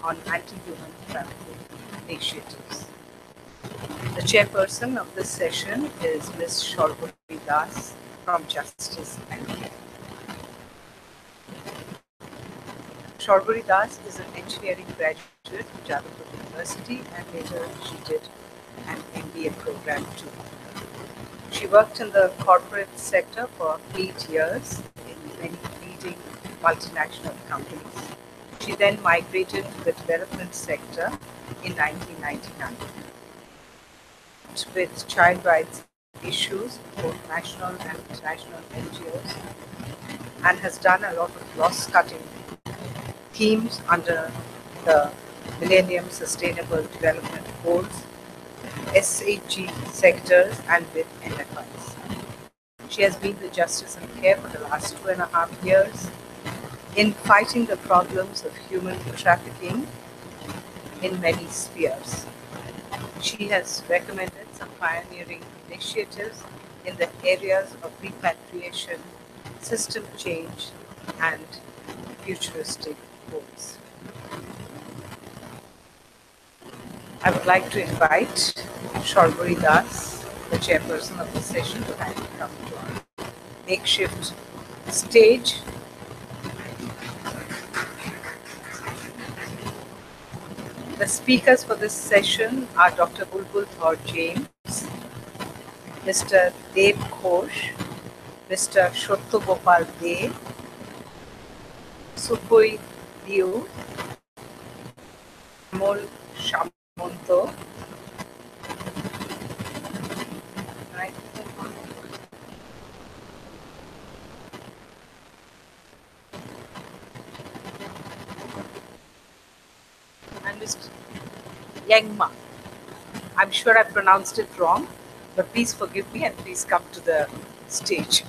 on anti-human trafficking initiatives. The chairperson of this session is Ms. Shorbori Das from Justice and Care. Shorbori Das is an engineering graduate from Jadavpur University, and later she did an MBA program too. She worked in the corporate sector for 8 years in many leading multinational companies. She then migrated to the development sector in 1999. With child rights issues, both national and international NGOs, and has done a lot of loss-cutting themes under the Millennium Sustainable Development Goals, SHG sectors, and with NFIs. She has been with Justice and Care for the last 2.5 years in fighting the problems of human trafficking in many spheres. She has recommended some pioneering initiatives in the areas of repatriation, system change, and futuristic goals. I would like to invite Shorbori Das, the chairperson of the session, to kindly come to our makeshift stage. The speakers for this session are Dr. Bulbul Thor James, Mr. Dev Ghosh, Mr. Shotto Gopal De, Supui Liu, Amol Shamonto, and Mr. Yangma. I'm sure I pronounced it wrong, but please forgive me and please come to the stage.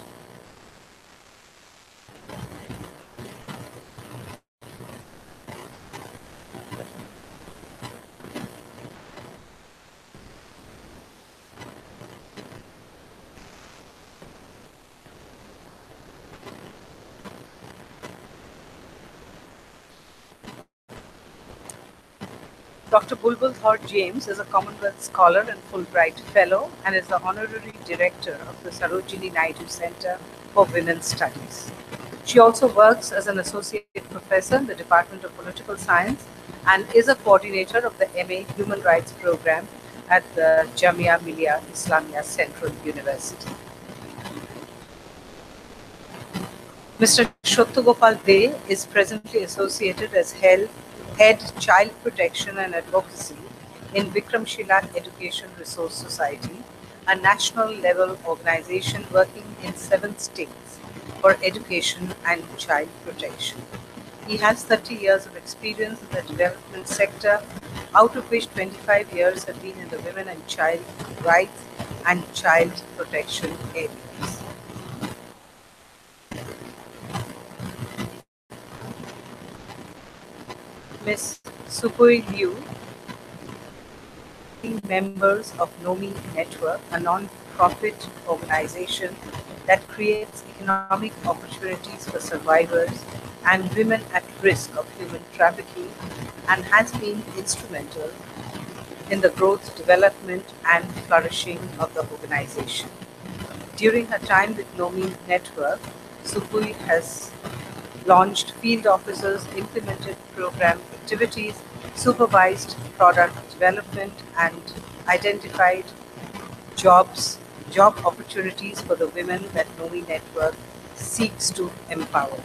Dr. Bulbul Thor James is a Commonwealth Scholar and Fulbright Fellow and is the Honorary Director of the Sarojini Naidu Center for Women's Studies. She also works as an Associate Professor in the Department of Political Science and is a coordinator of the MA Human Rights Program at the Jamia Millia Islamia Central University. Mr. Shotto Gopal De is presently associated as Head Child Protection and Advocacy in Vikramshila Education Resource Society, a national level organization working in 7 states for education and child protection. He has 30 years of experience in the development sector, out of which 25 years have been in the women and child rights and child protection areas. Ms. Supui Liu, members of NOMI Network, a non-profit organization that creates economic opportunities for survivors and women at risk of human trafficking, and has been instrumental in the growth, development, and flourishing of the organization. During her time with NOMI Network, Supui has launched field offices, implemented program activities, supervised product development, and identified job opportunities for the women that NOMI Network seeks to empower.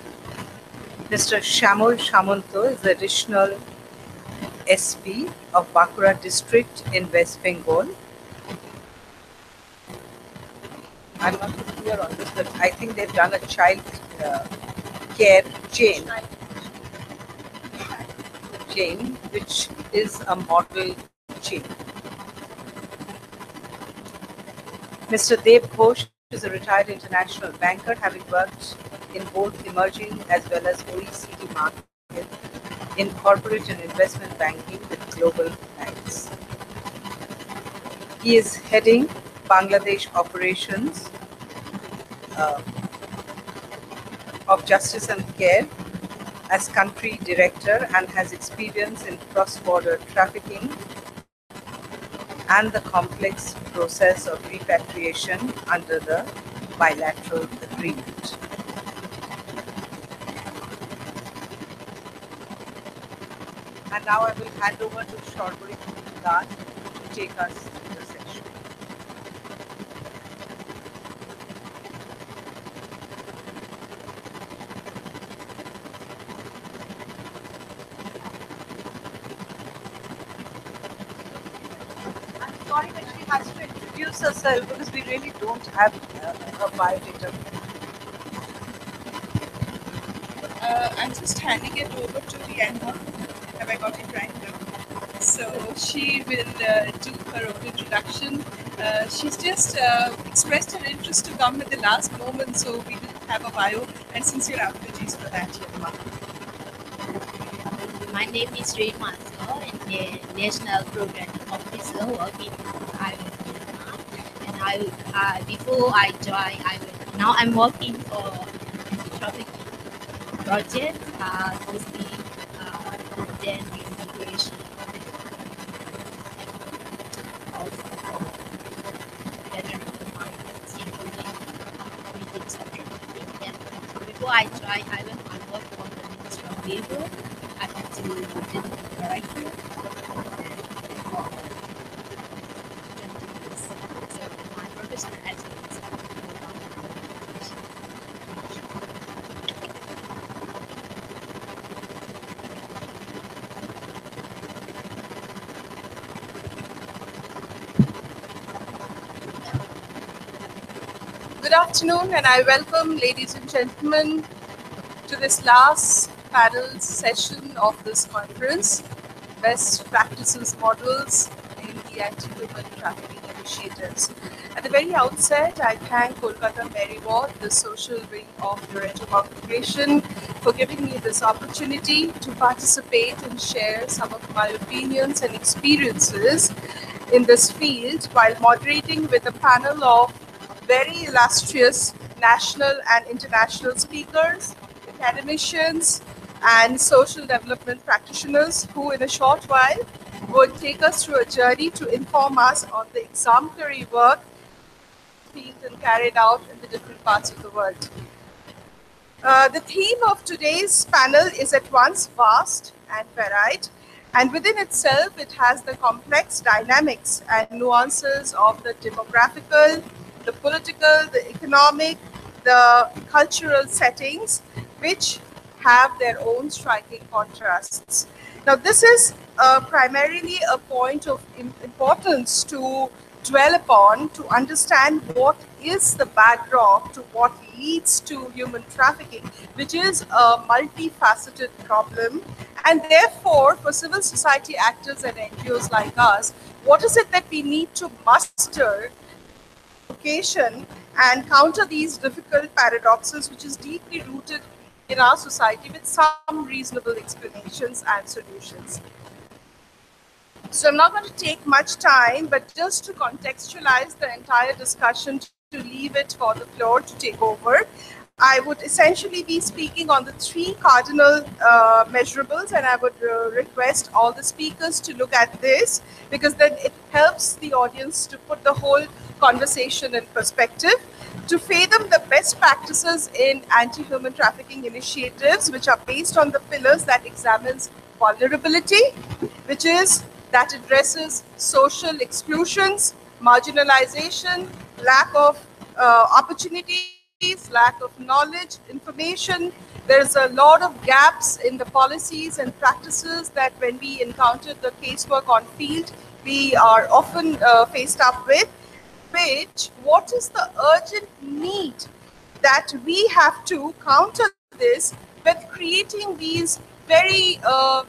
Mr. Shamol Shamonto is the additional SP of Bankura district in West Bengal. I'm not clear on this, but I think they've done a child care chain, which is a model chain. Mr. Dev Ghosh is a retired international banker, having worked in both emerging as well as OECD markets in corporate and investment banking with global clients. He is heading Bangladesh operations of Justice and Care as country director and has experience in cross-border trafficking and the complex process of repatriation under the bilateral agreement. And now I will hand over to Shorbury Das to take us through the session. I'm sorry, but she has to introduce herself because we really don't have a biodata. I'm just handing it over to Vienna. Have I got it right now? So she will do her own introduction. She's just expressed her interest to come at the last moment, so we didn't have a bio. And sincere apologies for that, Yelma. My name is Rima in the National Programming Officer working in Ireland, Myanmar. And before I joined Ireland, now I'm working for anti-trafficking project, mostly then immigration of veteran migrants, including victims of trafficking. Yeah. So before I joined Ireland, I worked for the Ministry of Labour. I had to visit the director for 20 years. So my professional experience is Good afternoon, and I welcome ladies and gentlemen to this last panel session of this conference, Best Practices Models in the Anti-Human Trafficking Initiatives. At the very outset, I thank Kolkata Mary Ward, the social wing of Loreto Corporation, for giving me this opportunity to participate and share some of my opinions and experiences in this field while moderating with a panel of very illustrious national and international speakers, academicians, and social development practitioners who, in a short while, would take us through a journey to inform us on the exemplary work field and carried out in the different parts of the world. The theme of today's panel is at once vast and varied, and within itself it has the complex dynamics and nuances of the demographical, the political, the economic, the cultural settings, which have their own striking contrasts. Now, this is primarily a point of importance to dwell upon to understand what is the backdrop to what leads to human trafficking, which is a multifaceted problem. And therefore, for civil society actors and NGOs like us, what is it that we need to muster occasion and counter these difficult paradoxes, which is deeply rooted in our society, with some reasonable explanations and solutions. So I'm not going to take much time, but just to contextualize the entire discussion, to leave it for the floor to take over, I would essentially be speaking on the three cardinal measurables, and I would request all the speakers to look at this, because then it helps the audience to put the whole conversation in perspective, to fathom the best practices in anti-human trafficking initiatives, which are based on the pillars that examines vulnerability, which is that addresses social exclusions, marginalization, lack of opportunities, lack of knowledge, information. There's a lot of gaps in the policies and practices that when we encounter the casework on field, we are often faced up with. Which, what is the urgent need that we have to counter this with creating these very to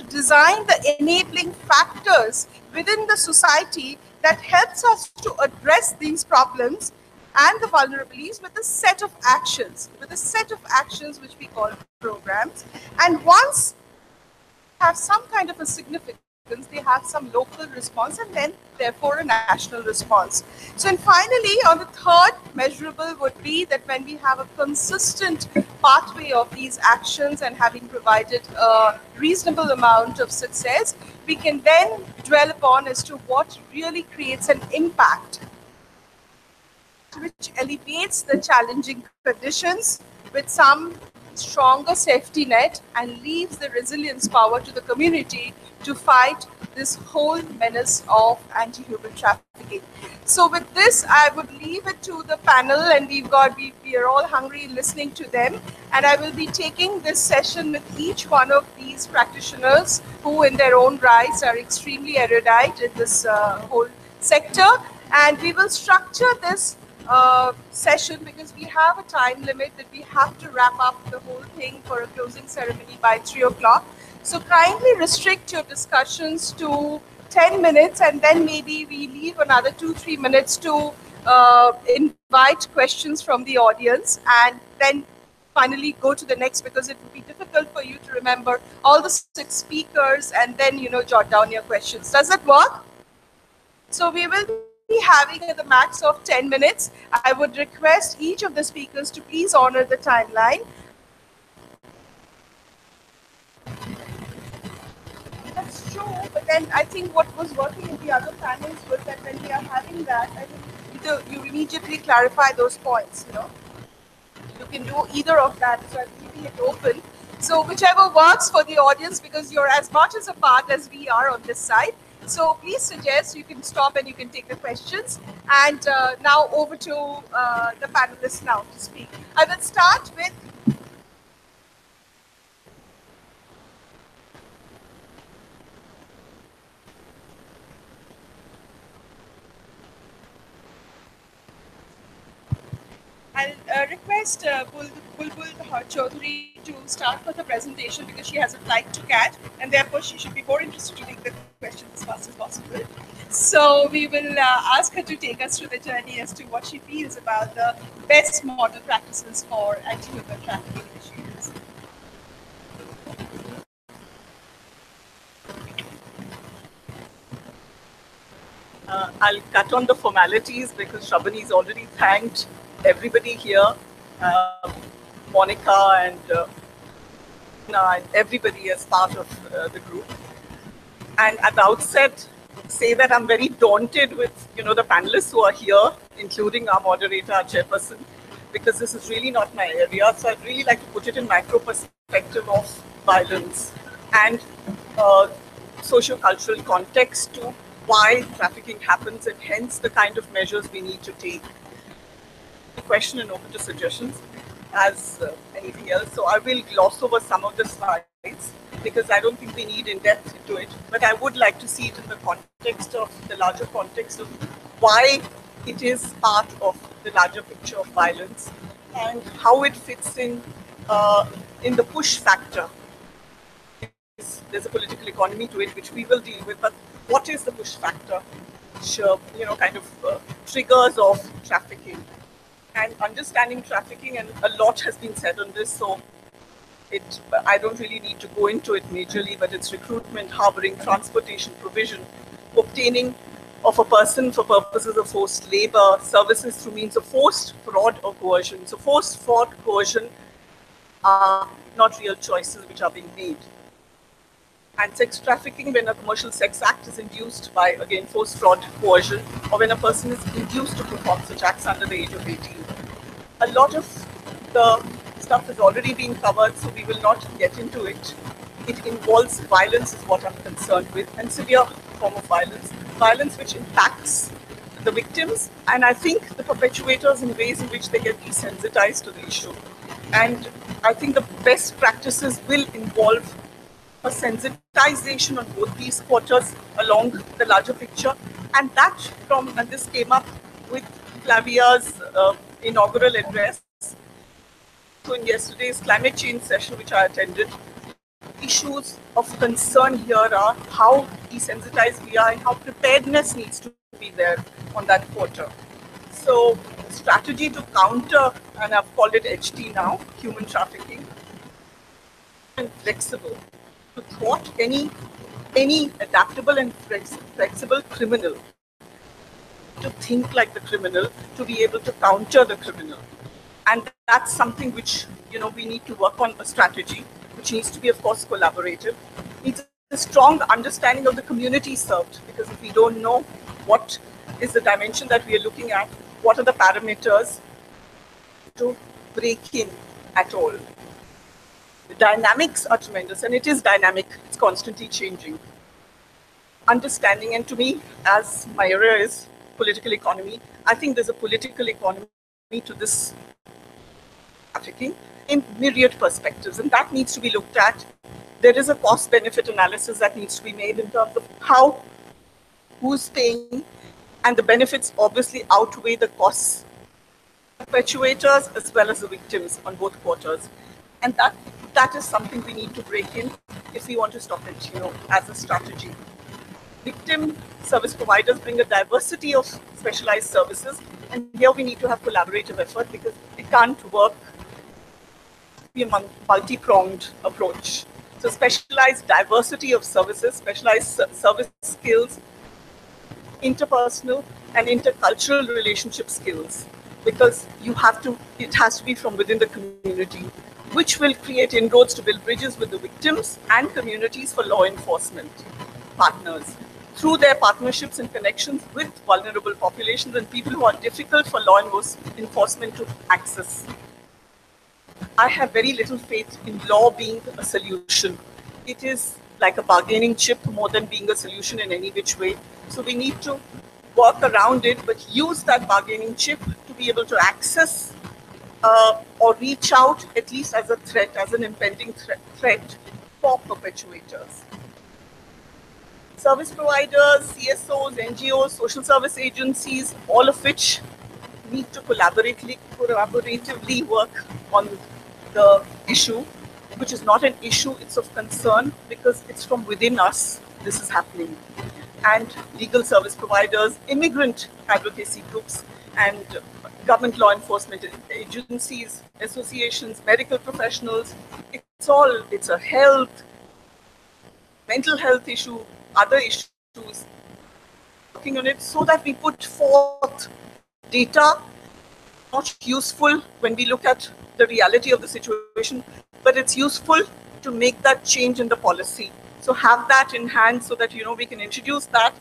design the enabling factors within the society that helps us to address these problems and the vulnerabilities with a set of actions, which we call programs. And once have some kind of a significance, they have some local response and then therefore a national response. So, and finally, on the third measurable would be that when we have a consistent pathway of these actions and having provided a reasonable amount of success, we can then dwell upon as to what really creates an impact which alleviates the challenging conditions with some stronger safety net and leaves the resilience power to the community to fight this whole menace of anti-human trafficking. So with this, I would leave it to the panel, and we are all hungry listening to them. And I will be taking this session with each one of these practitioners who in their own rights are extremely erudite in this whole sector. And we will structure this session because we have a time limit that we have to wrap up the whole thing for a closing ceremony by 3 o'clock. So kindly restrict your discussions to 10 minutes, and then maybe we leave another 2-3 minutes to invite questions from the audience, and then finally go to the next, because it would be difficult for you to remember all the 6 speakers and then jot down your questions. Does that work? So we will be having the max of 10 minutes. I would request each of the speakers to please honor the timeline. That's true, but then I think what was working in the other panels was that when we are having that, I think you immediately clarify those points. You can do either of that, so I'm keeping it open. So whichever works for the audience, because you're as much as a part as we are on this side. So please suggest, you can stop and you can take the questions. And now over to the panelists now to speak. I will start with I'll request Bulbul Chaudhary to start with the presentation because she has a flight to catch, and therefore she should be more interested to take the questions as fast as possible. So we will ask her to take us through the journey as to what she feels about the best model practices for anti-human trafficking initiatives. I'll cut on the formalities because Shabani's already thanked everybody here, Monica and everybody as part of the group. And at the outset, say that I'm very daunted with the panelists who are here, including our moderator, our chairperson, because this is really not my area. So I'd really like to put it in macro perspective of violence and socio-cultural context to why trafficking happens, and hence the kind of measures we need to take. Question and open to suggestions as anything else. So I will gloss over some of the slides because I don't think we need in depth into it, but I would like to see it in the context of the larger context of why it is part of the larger picture of violence and how it fits in the push factor. There's a political economy to it which we will deal with, but what is the push factor which kind of triggers of trafficking? And understanding trafficking, and a lot has been said on this, so I don't really need to go into it majorly, but it's recruitment, harboring, transportation, provision, obtaining of a person for purposes of forced labor, services through means of forced fraud or coercion. So forced fraud, coercion are not real choices which are being made. And sex trafficking, when a commercial sex act is induced by, again, forced fraud, coercion, or when a person is induced to perform such acts under the age of 18. A lot of the stuff has already been covered, so we will not get into it. It involves violence is what I'm concerned with, and severe form of violence which impacts the victims, and I think the perpetuators in ways in which they get desensitized to the issue. And I think the best practices will involve a sensitization on both these quarters along the larger picture, and this came up with Flavia's inaugural address. So in yesterday's climate change session, which I attended, issues of concern here are how desensitized we are and how preparedness needs to be there on that quarter. So strategy to counter, and I've called it HT now, human trafficking, and flexible to thwart any any adaptable and flexible criminal to think like the criminal, to be able to counter the criminal. And that's something which, we need to work on a strategy, which needs to be, of course, collaborative. Needs a strong understanding of the community served, because if we don't know what is the dimension that we are looking at, what are the parameters to break in at all. The dynamics are tremendous, and it is dynamic, it's constantly changing. Understanding, and to me, as my area is political economy, I think there's a political economy to this trafficking in myriad perspectives, and that needs to be looked at. There is a cost-benefit analysis that needs to be made in terms of how, who's paying, and the benefits obviously outweigh the costs. Perpetuators as well as the victims on both quarters, and that is something we need to break in if we want to stop it, as a strategy. Victim service providers bring a diversity of specialized services, and here we need to have collaborative effort, because it can't work be a multi-pronged approach. So specialized diversity of services, specialized service skills, interpersonal and intercultural relationship skills, because it has to be from within the community, which will create inroads to build bridges with the victims and communities for law enforcement partners through their partnerships and connections with vulnerable populations and people who are difficult for law enforcement to access. I have very little faith in law being a solution. It is like a bargaining chip more than being a solution in any which way. So we need to work around it, but use that bargaining chip to be able to access or reach out, at least as a threat, as an impending threat for perpetuators. Service providers, CSOs, NGOs, social service agencies, all of which need to collaboratively work on the issue, which is not an issue, it's of concern, because it's from within us this is happening. And legal service providers, immigrant advocacy groups, and government law enforcement agencies, associations, medical professionals, it's a health, mental health issue, other issues, working on it so that we put forth data, not useful when we look at the reality of the situation, but it's useful to make that change in the policy. So have that in hand so that we can introduce that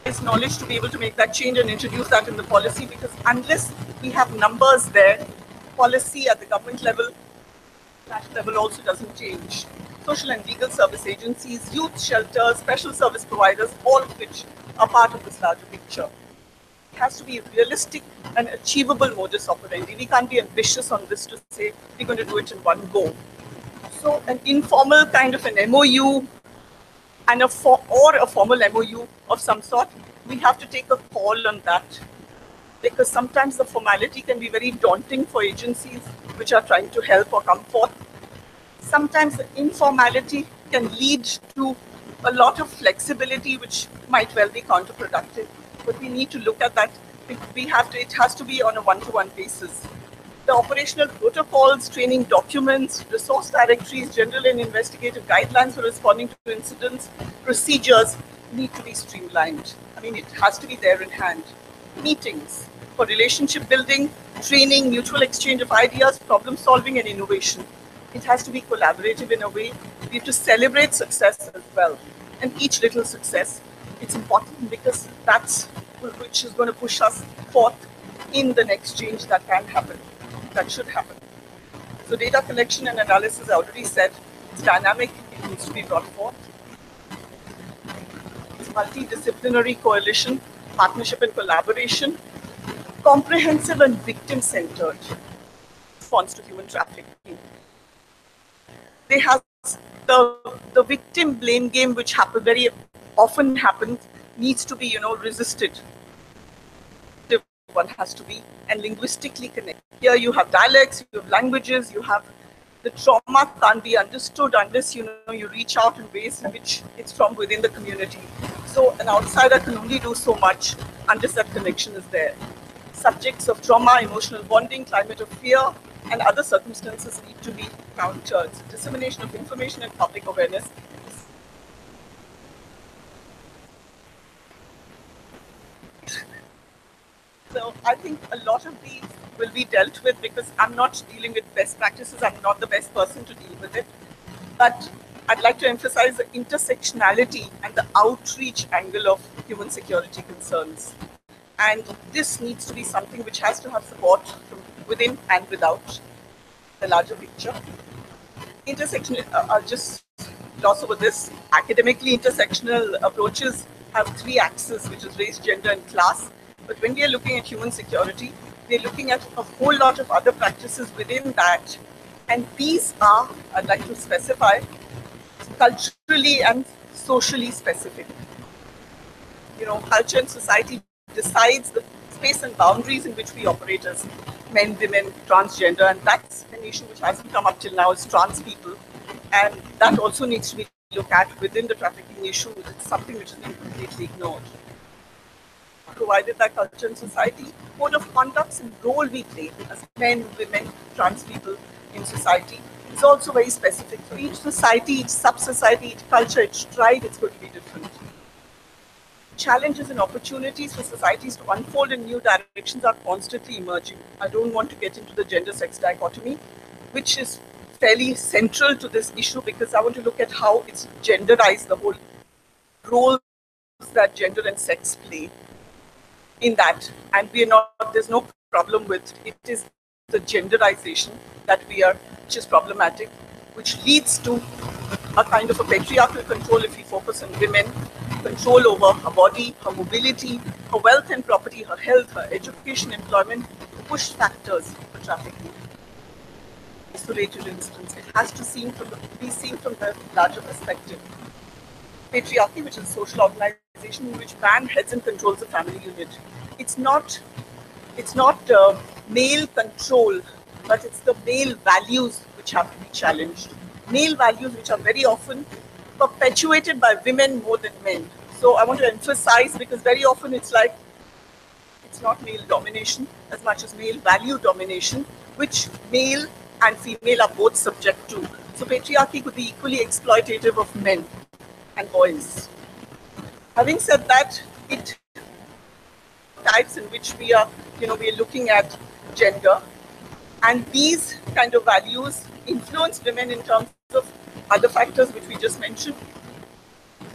as knowledge to be able to make that change and introduce that in the policy, because unless we have numbers there, policy at the government level, national level also doesn't change. Social and legal service agencies, youth shelters, special service providers, all of which are part of this larger picture. It has to be realistic and achievable modus operandi. We can't be ambitious on this to say we're going to do it in one go. So an informal kind of an MOU and a formal MOU of some sort, we have to take a call on that, because sometimes the formality can be very daunting for agencies which are trying to help or come forth. Sometimes the informality can lead to a lot of flexibility, which might well be counterproductive. But we need to look at that. It has to be on a one-to-one basis. The operational protocols, training documents, resource directories, general and investigative guidelines for responding to incidents, procedures need to be streamlined. It has to be there in hand. Meetings for relationship building, training, mutual exchange of ideas, problem solving, and innovation. It has to be collaborative in a way. We have to celebrate success as well. And each little success, it's important, because that's which is going to push us forth in the next change that can happen, that should happen. So data collection and analysis, I already said, it's dynamic, it needs to be brought forth. It's multidisciplinary coalition, partnership and collaboration, comprehensive and victim-centered response to human trafficking. They have the victim blame game, which very often happens, needs to be resisted. One has to be, and linguistically connected. Here you have dialects, you have languages, you have the trauma can't be understood unless you reach out in ways in which it's from within the community. So an outsider can only do so much unless that connection is there. Subjects of trauma, emotional bonding, climate of fear, and other circumstances need to be countered. Dissemination of information and public awareness. I think a lot of these will be dealt with because I'm not dealing with best practices. I'm not the best person to deal with it. But I'd like to emphasize the intersectionality and the outreach angle of human security concerns. And this needs to be something which has to have support from within and without the larger picture. I'll just gloss over this. Academically, intersectional approaches have three axes, which is race, gender, and class. But when we are looking at human security, we're looking at a whole lot of other practices within that. And these are, I'd like to specify, culturally and socially specific. Culture and society decides the space and boundaries in which we operate as men, women, transgender, and that's an issue which hasn't come up till now is trans people. And that also needs to be looked at within the trafficking issue. It's something which has been completely ignored. Provided by culture and society, code of conducts and role we play as men, women, trans people in society is also very specific. For each society, each sub-society, each culture, each tribe, it's going to be different. Challenges and opportunities for societies to unfold in new directions are constantly emerging. I don't want to get into the gender-sex dichotomy, which is fairly central to this issue because I want to look at how it's genderized the whole roles that gender and sex play in that. And there's no problem with it. Is the genderization which is problematic, which leads to a kind of a patriarchal control if we focus on women, control over her body, her mobility, her wealth and property, her health, her education, employment, push factors for trafficking. Isolated instance, it has to be seen from the larger perspective. Patriarchy, which is a social organization in which man heads and controls the family unit. It's not male control, but it's the male values which have to be challenged. Male values which are very often perpetuated by women more than men. So I want to emphasize because very often it's not male domination as much as male value domination, which male and female are both subject to. So patriarchy could be equally exploitative of men and boys. Having said that, it types in which we are looking at gender, and these kind of values influence women in terms of other factors which we just mentioned,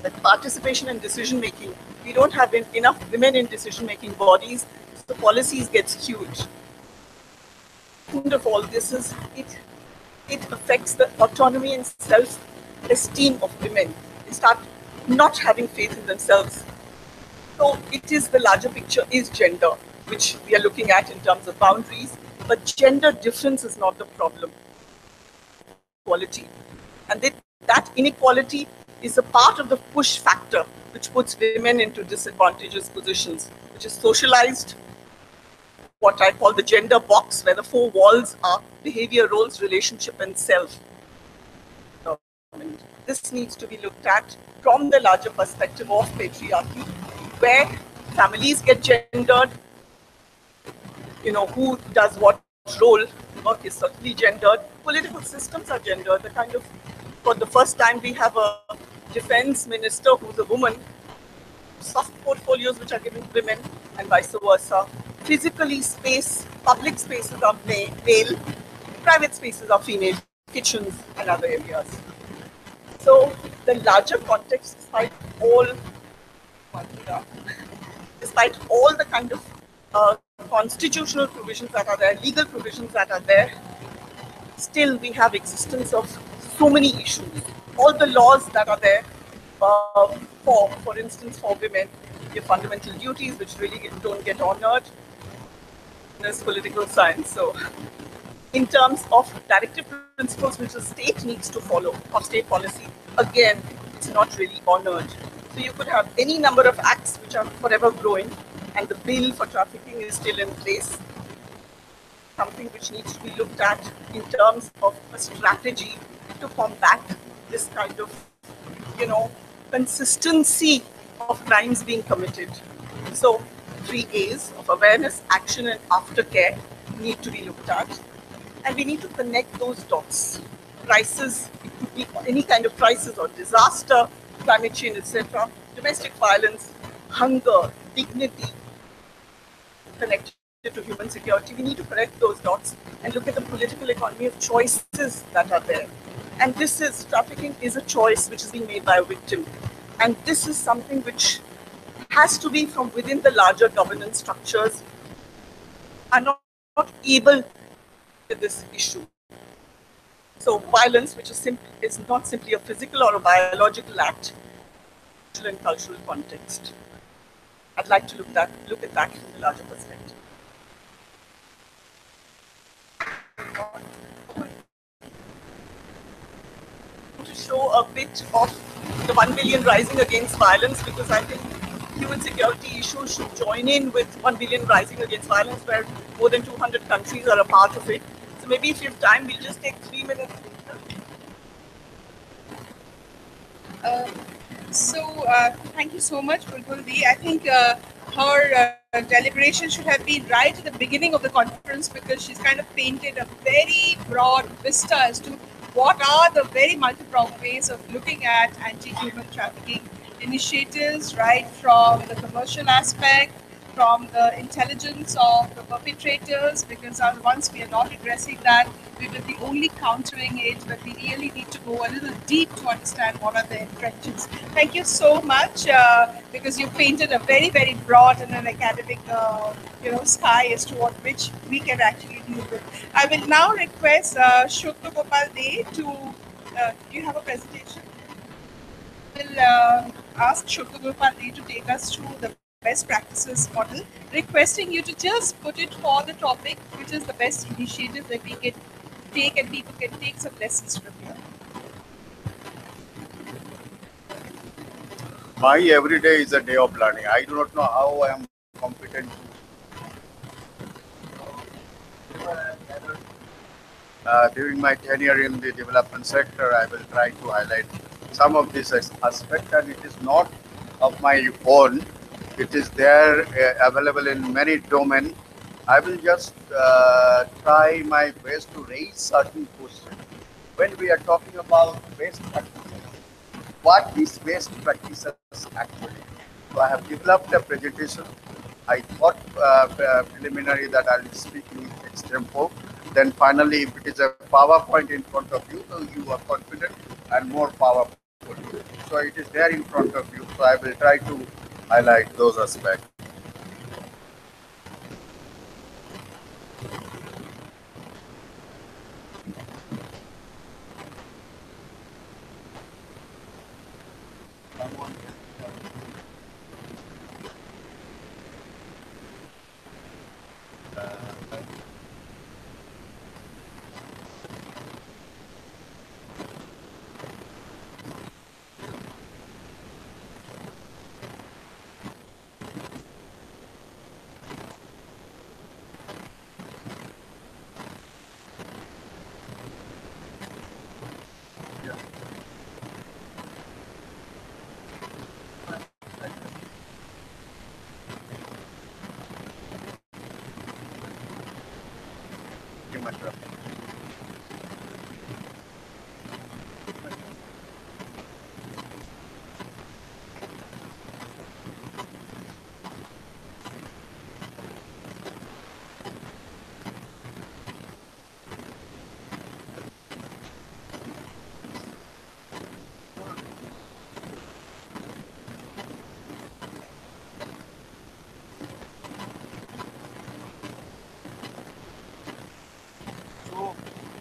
like participation in decision making. We don't have enough women in decision making bodies, so policies get skewed. And of all this is it affects the autonomy and self-esteem of women. They start not having faith in themselves. So it is the larger picture is gender, which we are looking at in terms of boundaries, but gender difference is not the problem. Equality. And that inequality is a part of the push factor which puts women into disadvantageous positions, which is socialized, what I call the gender box, where the four walls are behavior, roles, relationship, and self. This needs to be looked at from the larger perspective of patriarchy, where families get gendered, who does what role, work is certainly gendered, political systems are gendered. For the first time, we have a defense minister who's a woman, soft portfolios which are given to women, and vice versa. Physically, public spaces are male, private spaces are female, kitchens and other areas. So the larger context, despite all the kind of constitutional provisions that are there, legal provisions that are there, still we have existence of so many issues. All the laws that are there for instance, for women, your fundamental duties, which really don't get honored. There's political science. So in terms of directive principles which the state needs to follow, or state policy, again, it's not really honored. So you could have any number of acts which are forever growing, and the bill for trafficking is still in place. Something which needs to be looked at in terms of a strategy to combat this kind of, consistency of crimes being committed. So 3 A's of awareness, action, and aftercare need to be looked at. And we need to connect those dots. Crisis, it could be any kind of crisis or disaster, climate change, etc. Domestic violence, hunger, dignity, connection to human security, we need to connect those dots and look at the political economy of choices that are there. And this is, trafficking is a choice which is being made by a victim. And this is something which has to be from within the larger governance structures, are not able to this issue. So violence, which is not simply a physical or a biological act, in cultural context. I'd like to look at that from a larger perspective. To show a bit of the 1 billion rising against violence, because I think human security issues should join in with 1 billion rising against violence, where more than 200 countries are a part of it. So maybe if you have time, we'll just take 3 minutes. Thank you so much, Bulbul Di. I think her deliberation should have been right at the beginning of the conference, because she's kind of painted a very broad vista as to what are the very multi-pronged ways of looking at anti-human trafficking initiatives, right from the commercial aspect, from the intelligence of the perpetrators, because once we are not addressing that, we will be only countering it, but we really need to go a little deep to understand what are the intentions. Thank you so much, because you painted a very, very broad and an academic sky as to which we can actually deal with. I will now request Shukla Gopal De to, do you have a presentation? I will ask Shukla Gopal De to take us through the best practices model, requesting you to just put it for the topic, which is the best initiative that we can take and people can take some lessons from here. My every day is a day of learning. I do not know how I am competent. During my tenure in the development sector, I will try to highlight some of these aspects, and it is not of my own. It is there, available in many domains. I will just try my best to raise certain questions. When we are talking about best practices, what is best practices actually? So I have developed a presentation. I thought preliminary that I will speak in extempo. Then finally, if it is a PowerPoint in front of you, so you are confident and more powerful. So it is there in front of you. So I will try to highlight those aspects.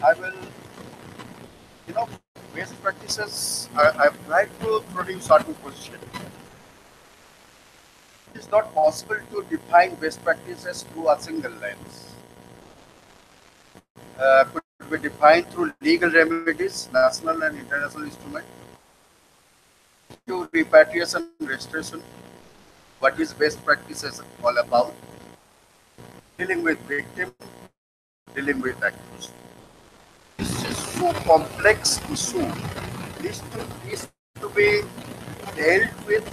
I will, best practices, I've tried to produce certain questions. It is not possible to define best practices through a single lens. Could be defined through legal remedies, national and international instruments, to repatriation restoration, what is best practices all about, dealing with victim, dealing with accused. This is so complex issue. This needs to be dealt with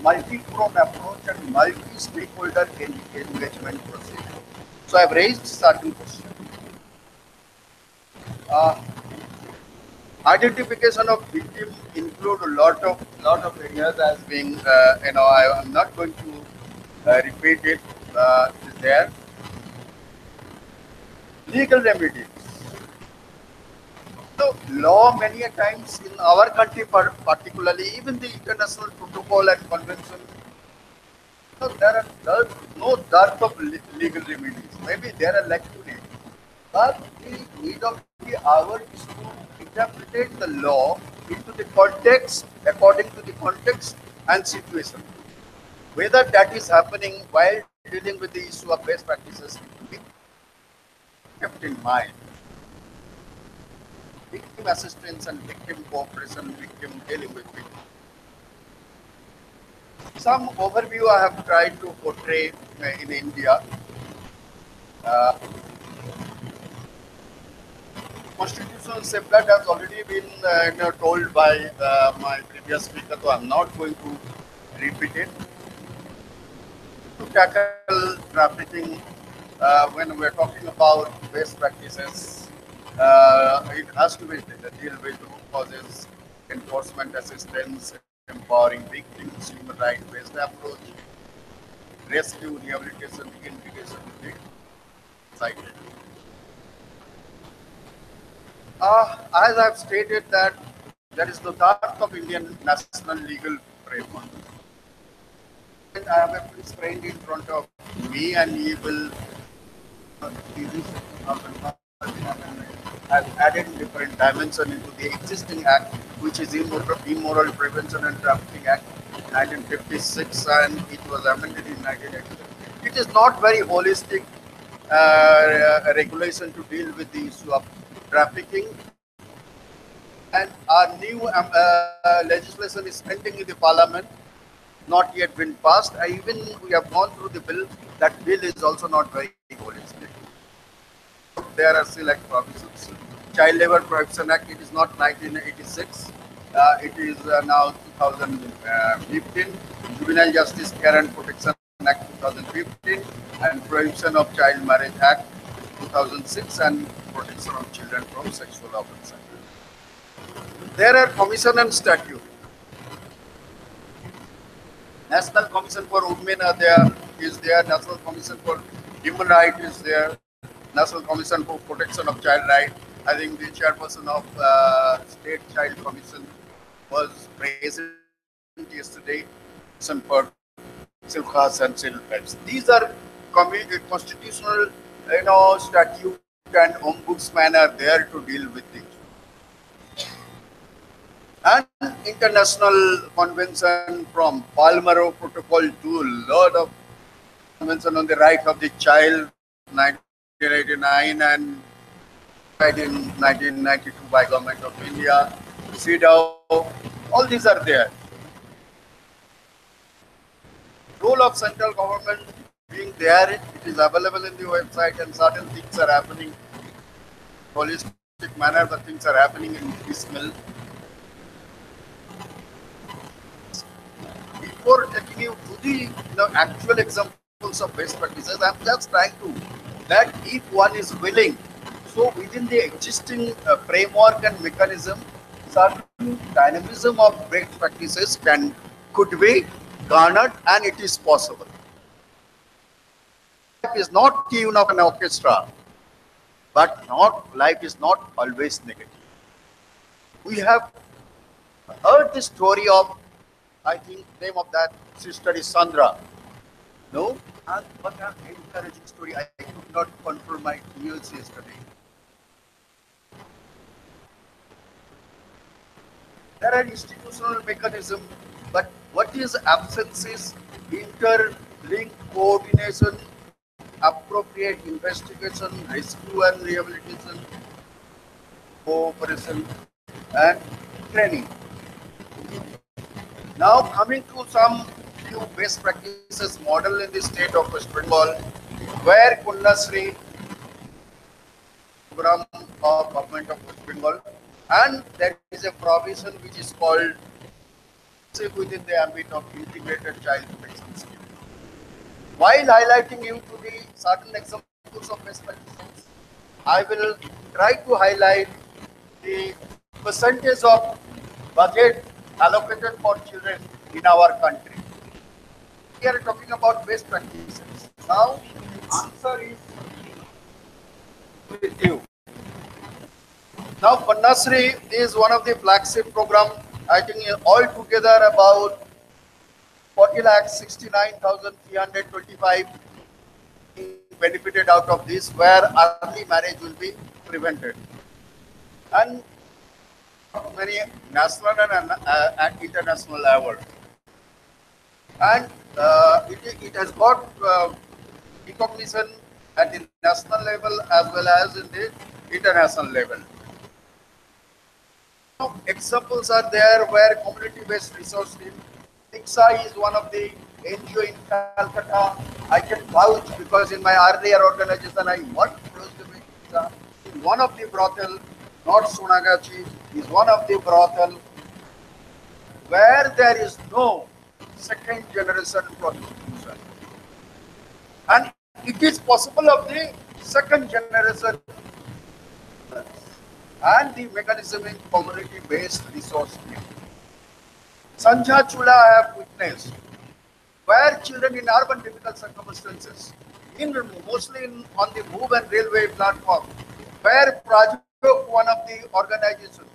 multi-pronged approach and multi-stakeholder engagement process. So I've raised certain questions. Identification of victim include a lot of areas as being I am not going to repeat it. It is there. Legal remedies. So, law many a times in our country, particularly, even the international protocol and convention, there's no dearth of legal remedies. Maybe there are lack today, but the need of the hour is to interpret the law into the context, according to the context and situation. Whether that is happening while dealing with the issue of best practices, we kept in mind victim assistance and victim cooperation, victim dealing with victims. Some overview I have tried to portray in India. Uh, Constitutional safeguard has already been told by my previous speaker, so I'm not going to repeat it. To tackle trafficking, when we're talking about best practices, it has to be deal with root causes, enforcement assistance, empowering victims, human rights-based approach, rescue, rehabilitation, reintegration with the society. As I've stated that there is no dearth of Indian national legal framework. And I have a friend in front of me, and he will see this has added different dimension into the existing act, which is Immoral Prevention and Trafficking Act 1956, and it was amended in 1987. It is not very holistic regulation to deal with the issue of trafficking, and our new legislation is pending in the parliament, not yet been passed. Even we have gone through the bill. That bill is also not very holistic. There are select provisions. Child Labor Prohibition Act, it is not 1986. It is now 2015. Juvenile Justice Care and Protection Act 2015, and Prohibition of Child Marriage Act 2006, and Protection of Children from Sexual Offences. There are commission and statute. National Commission for Women are there, is there. National Commission for Human Rights is there. National Commission for Protection of Child Rights. I think the chairperson of State Child Commission was present yesterday. For Silkhas and Silkhas. These are constitutional, statute and ombudsman are there to deal with it. And international convention from Palmero Protocol to lot of convention on the right of the child 1989 and in 1992 by Government of India, CEDAW, all these are there. Role of central government being there, it is available in the website, and certain things are happening holistic manner, but things are happening in piecemeal. Before taking you to the actual examples of best practices, I'm just trying to that if one is willing, so within the existing framework and mechanism, certain dynamism of best practices could be garnered, and it is possible. Life is not tune of an orchestra, but life is not always negative. We have heard the story of, I think name of that sister is Sandra. No? And what an encouraging story. I could not control my tears yesterday. There are institutional mechanisms, but what is absence is interlinked coordination, appropriate investigation, rescue and rehabilitation, cooperation, and training. Now coming to some few best practices model in the state of West Bengal, where Kunnasri program of Government of West Bengal, and there is a provision which is called within the ambit of integrated child protection scheme. While highlighting you to the certain examples of best practices, I will try to highlight the percentage of budget allocated for children in our country. We are talking about best practices. Now, answer is with you. Now, Pannasri is one of the flagship program. I think altogether about 40 lakh 69,325 benefited out of this, where early marriage will be prevented. And many national and international level. And it has got recognition at the national level as well as in the international level. Examples are there where community-based resource team. ICSA is one of the NGO in Calcutta. I can vouch because in my earlier organization I worked closely with ICSA. In one of the brothel, not Sonagachi, is one of the brothel where there is no second generation prostitution. And it is possible of the second generation and the mechanism in community-based resource team. Sanja Chula I have witnessed where children in urban difficult circumstances, mostly on the move and railway platform, where Prajok, one of the organizations,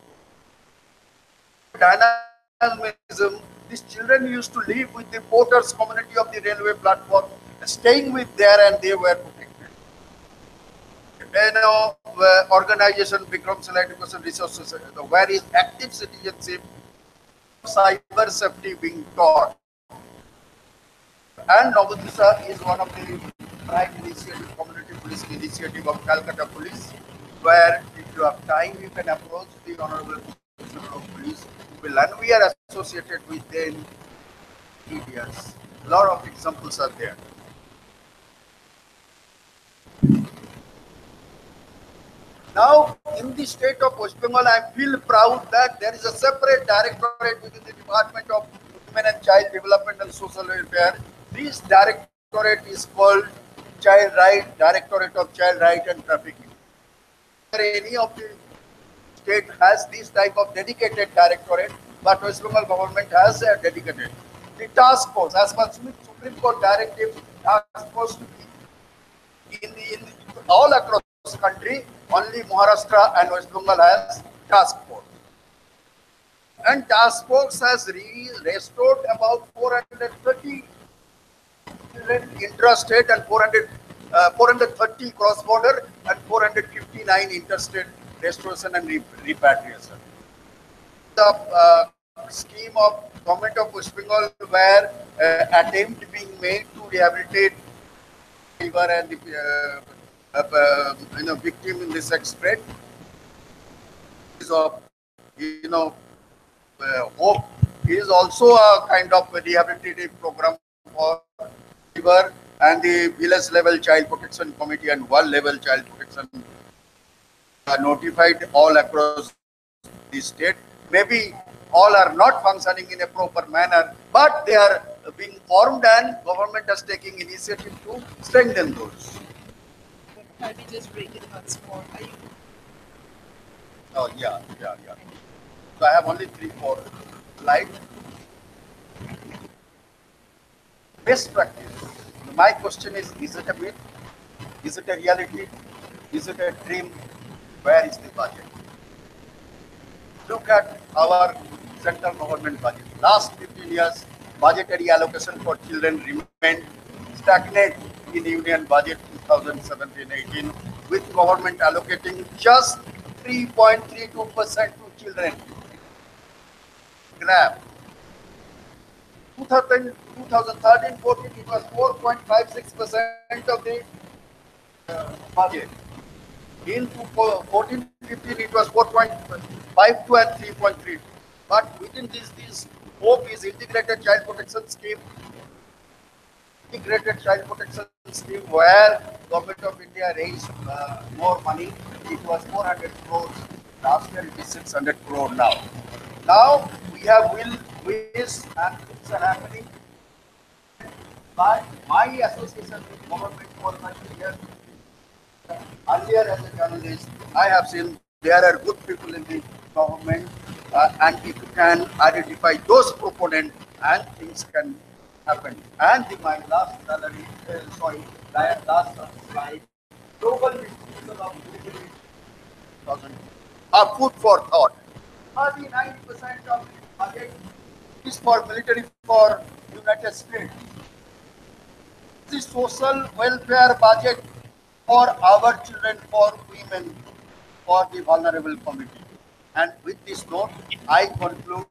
dynamism, these children used to live with the porters community of the railway platform, staying with there and they were protected. Organization becomes like education resources, where is active citizenship, cyber safety being taught. And Navadisa is one of the prime initiative, community police initiative of Calcutta Police, where if you have time, you can approach the Honorable Commissioner of Police. And we are associated with them years. A lot of examples are there. Now, in the state of West Bengal, I feel proud that there is a separate directorate within the Department of Women and Child Development and Social Welfare. This directorate is called Child Right, Directorate of Child Right and Trafficking. Any of the state has this type of dedicated directorate, but West Bengal government has a dedicated. The task force, as per Supreme Court directive, task force to be in all across the country, only Maharashtra and West Bengal has task force. And task force has restored about 430 children interstate and 430 cross-border and 459 interstate restoration and repatriation. The scheme of government of West Bengal where attempt being made to rehabilitate river and the victim in this express is of hope is also a kind of rehabilitative program for river and the village level child protection committee and world level child protection are notified all across the state. Maybe all are not functioning in a proper manner, but they are being formed and government is taking initiative to strengthen those. Can we just break it once more? Are you? Oh, yeah. So I have only 3-4 slides. Best practice. My question is it a myth? Is it a reality? Is it a dream? Where is the budget? Look at our central government budget. Last 15 years, budgetary allocation for children remained stagnant in union budget 2017-18, with government allocating just 3.32% to children. Graph. 2013-14, it was 4.56% of the budget. In 14-15, it was 4.52 and 3.3. But within this hope is integrated child protection scheme. Integrated child protection scheme where government of India raised more money. It was 400 crores. Last year it is 600 crore now. Now we have ways and things are happening. But my association with government for 30 years, earlier as a journalist, I have seen there are good people in the government and if you can identify those proponents and things can happen. And my last last slide, global distribution of food for thought. Hardly 90% of the budget is for military for United States. The social welfare budget for our children, for women, for the vulnerable community. And with this note, I conclude.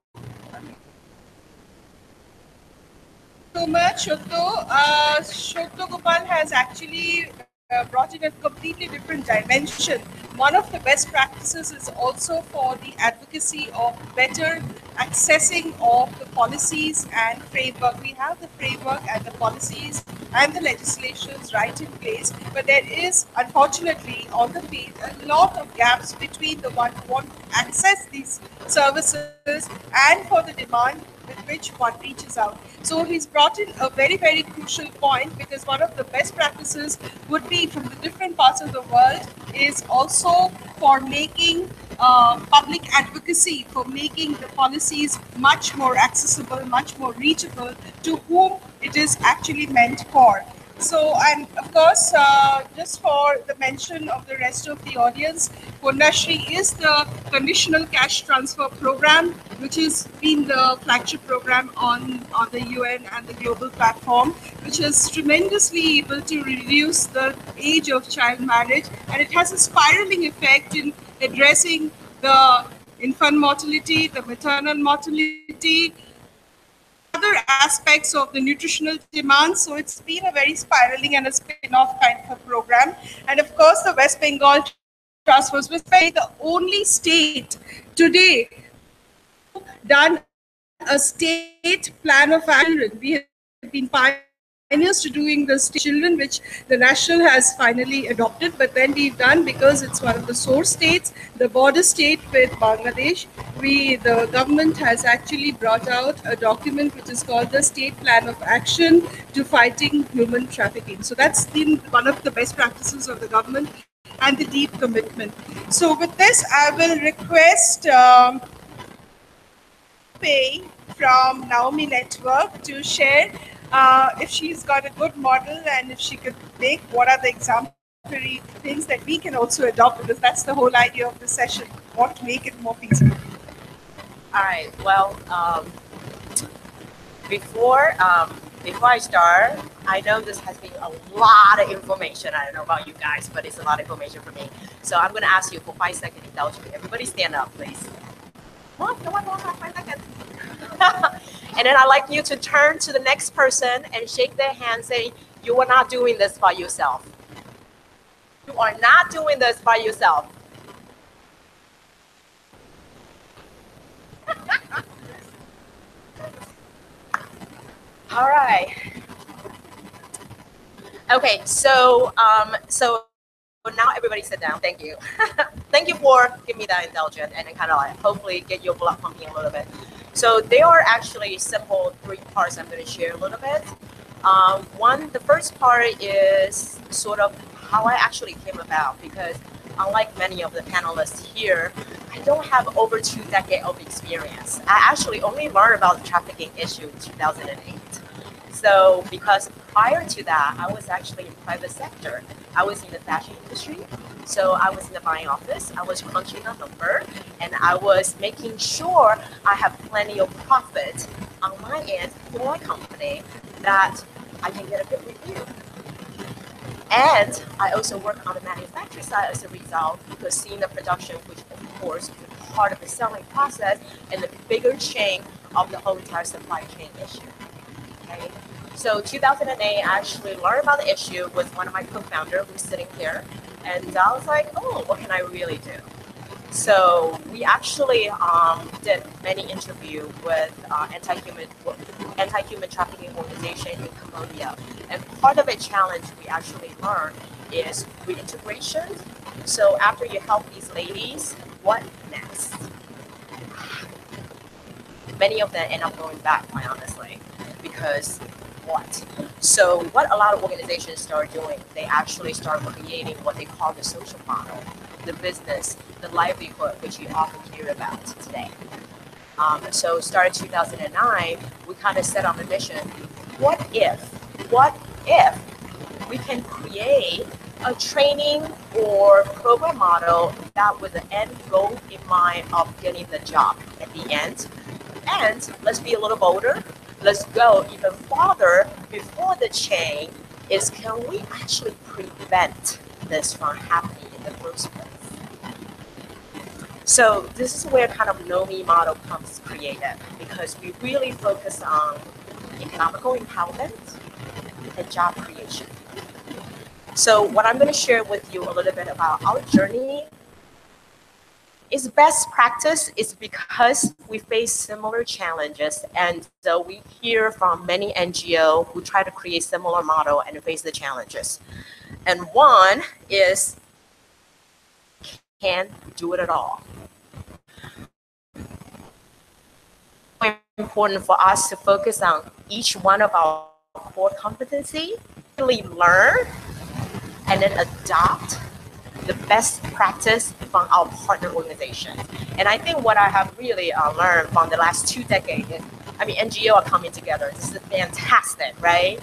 So much, Shotto. Shotto Gopal has actually brought in a completely different dimension. One of the best practices is also for the advocacy of better accessing of the policies and framework. We have the framework and the policies and the legislations right in place, but there is unfortunately on the field a lot of gaps between the one who want to access these services and for the demand with which one reaches out. So he's brought in a very, very crucial point, because one of the best practices would be from the different parts of the world is also for making public advocacy, for making the policies much more accessible, much more reachable to whom it is actually meant for. So, and of course, just for the mention of the rest of the audience, Konyashri is the conditional cash transfer program, which has been the flagship program on the UN and the global platform, which is tremendously able to reduce the age of child marriage, and it has a spiraling effect in addressing the infant mortality, the maternal mortality, other aspects of the nutritional demand. So it's been a very spiraling and a spin-off kind of a program. And of course, the West Bengal Trust was the only state today done a state plan of action. We have been pioneers to doing the state children, which the national has finally adopted, but then we've done, because it's one of the source states, the border state with Bangladesh, the government has actually brought out a document which is called the State Plan of Action to Fighting Human Trafficking. So that's been one of the best practices of the government and the deep commitment. So with this, I will request Pei from Naomi Network to share if she's got a good model and if she could make what are the exemplary things that we can also adopt, because that's the whole idea of the session, want to make it more feasible. All right. Well, before I start, I know this has been a lot of information. I don't know about you guys, but it's a lot of information for me. So I'm going to ask you for 5 second indulgence. Everybody stand up, please. What? No one wants 5 seconds. And then I'd like you to turn to the next person and shake their hand, saying, "You are not doing this by yourself. You are not doing this by yourself." All right. Okay, so now everybody sit down. Thank you. Thank you for giving me that indulgence and then kind of like hopefully get your blood pumping a little bit. So there are actually simple 3 parts I'm going to share a little bit. The first part is sort of how I actually came about, because unlike many of the panelists here, I don't have over 2 decades of experience. I actually only learned about the trafficking issue in 2008. So because prior to that, I was actually in private sector. I was in the fashion industry. So I was in the buying office. I was crunching the number, and I was making sure I have plenty of profit on my end for my company that I can get a good review. And I also work on the manufacturing side as a result, because seeing the production, which of course is part of the selling process and the bigger chain of the whole entire supply chain issue. Okay. So 2008, I actually learned about the issue with one of my co-founders who's sitting here. And I was like, oh, what can I really do? So we actually did many interviews with anti-human trafficking organization in Cambodia. And part of a challenge we actually learned is reintegration. So after you help these ladies, what next? Many of them end up going back, quite honestly, because what? So what a lot of organizations start doing, they actually start creating what they call the social model, the business, the livelihood, which you often hear about today. So started 2009, we kind of set on a mission, what if we can create a training or program model that with the end goal in mind of getting the job at the end. And let's be a little bolder. Let's go even farther before the chain is, can we actually prevent this from happening in the first place? So this is where kind of Know Me model comes creative, because we really focus on economical empowerment and job creation. So what I'm going to share with you a little bit about our journey is best practice is because we face similar challenges, and so we hear from many NGO who try to create similar model and face the challenges. And one is can't do it at all. Important for us to focus on each one of our core competency, really learn and then adopt the best practice from our partner organizations. And I think what I have really learned from the last 2 decades is, I mean, NGO are coming together. This is fantastic, right?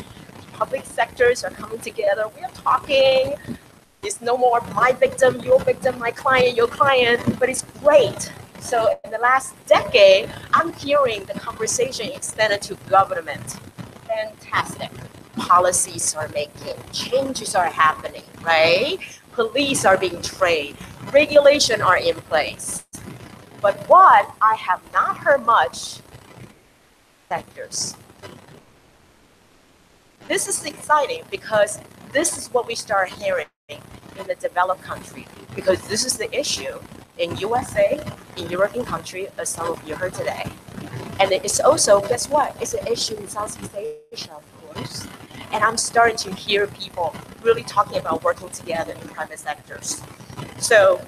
Public sectors are coming together. We are talking. It's no more my victim, your victim, my client, your client, but it's great. So in the last decade, I'm hearing the conversation extended to government. Fantastic. Policies are making, changes are happening, right? Police are being trained, regulation are in place. But what I have not heard much, sectors. This is exciting because this is what we start hearing in the developed country, because this is the issue in USA, in European country, as some of you heard today. And it's also, guess what? It's an issue in Southeast Asia, of course. And I'm starting to hear people really talking about working together in private sectors. So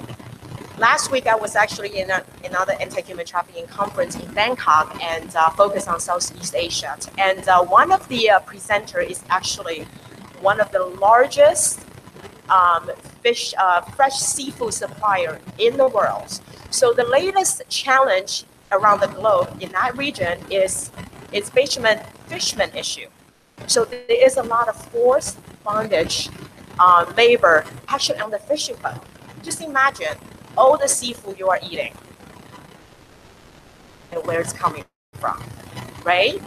last week I was actually in another anti-human trafficking conference in Bangkok and focused on Southeast Asia. And one of the presenter is actually one of the largest fresh seafood supplier in the world. So the latest challenge around the globe in that region is fisherman issue. So there is a lot of forced bondage labor actually on the fishing boat. Just imagine all the seafood you are eating and where it's coming from, right?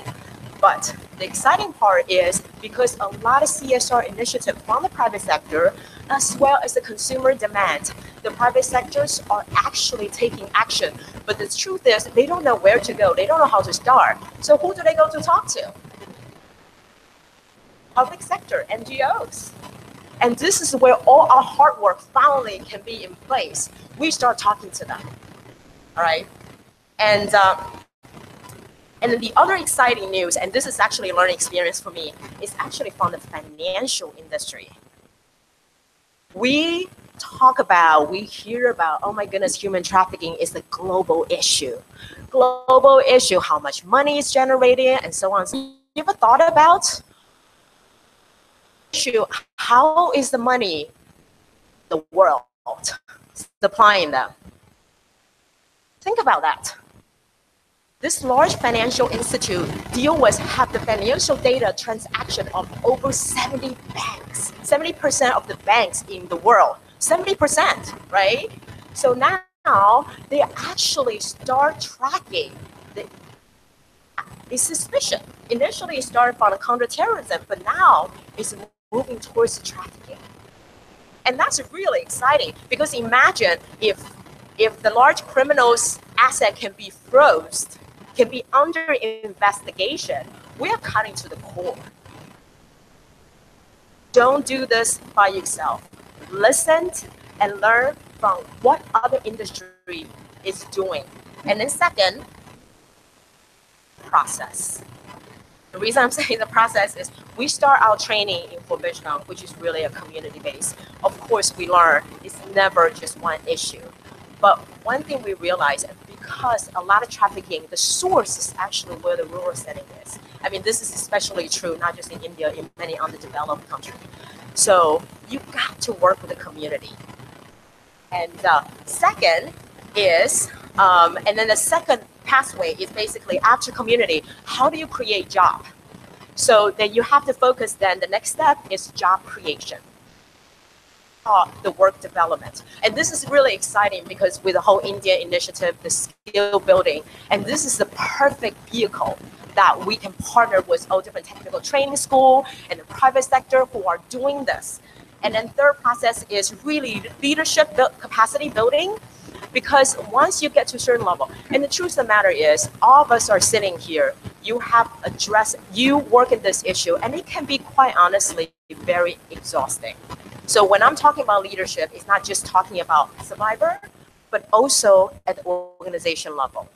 But the exciting part is because a lot of CSR initiatives from the private sector, as well as the consumer demand, the private sectors are actually taking action. But the truth is, they don't know where to go. They don't know how to start. So who do they go to talk to? Public sector, NGOs. And this is where all our hard work finally can be in place. We start talking to them, all right? And then the other exciting news, and this is actually a learning experience for me, is actually from the financial industry. We hear about, oh my goodness, human trafficking is a global issue. Global issue, how much money is generated, and so on. So you ever thought about issue, how is the money, the world, supplying them? Think about that. This large financial institute have the financial data transaction of over 70 banks, 70% of the banks in the world, 70%, right? So now they actually start tracking the suspicion. Initially it started from counterterrorism, but now it's moving towards the trafficking. And that's really exciting because imagine if the large criminals' asset can be frozen, can be under investigation, we are cutting to the core. Don't do this by yourself. Listen and learn from what other industry is doing. And then second, process. The reason I'm saying the process is we start our training in Vietnam, which is really a community base. Of course, we learn it's never just one issue. But one thing we realize, because a lot of trafficking, the source is actually where the rural setting is. I mean, this is especially true, not just in India, in many underdeveloped countries. So you got to work with the community. And second is, and then the second pathway is basically after community, how do you create job? So then you have to focus then, the next step is job creation. the work development. And this is really exciting because with the whole India initiative, the skill building, and this is the perfect vehicle that we can partner with all different technical training school and the private sector who are doing this. And then third process is really leadership capacity building, because once you get to a certain level, and the truth of the matter is, all of us are sitting here, you have addressed, you work in this issue, and it can be quite honestly very exhausting. So when I'm talking about leadership, it's not just talking about survivor, but also at the organization level.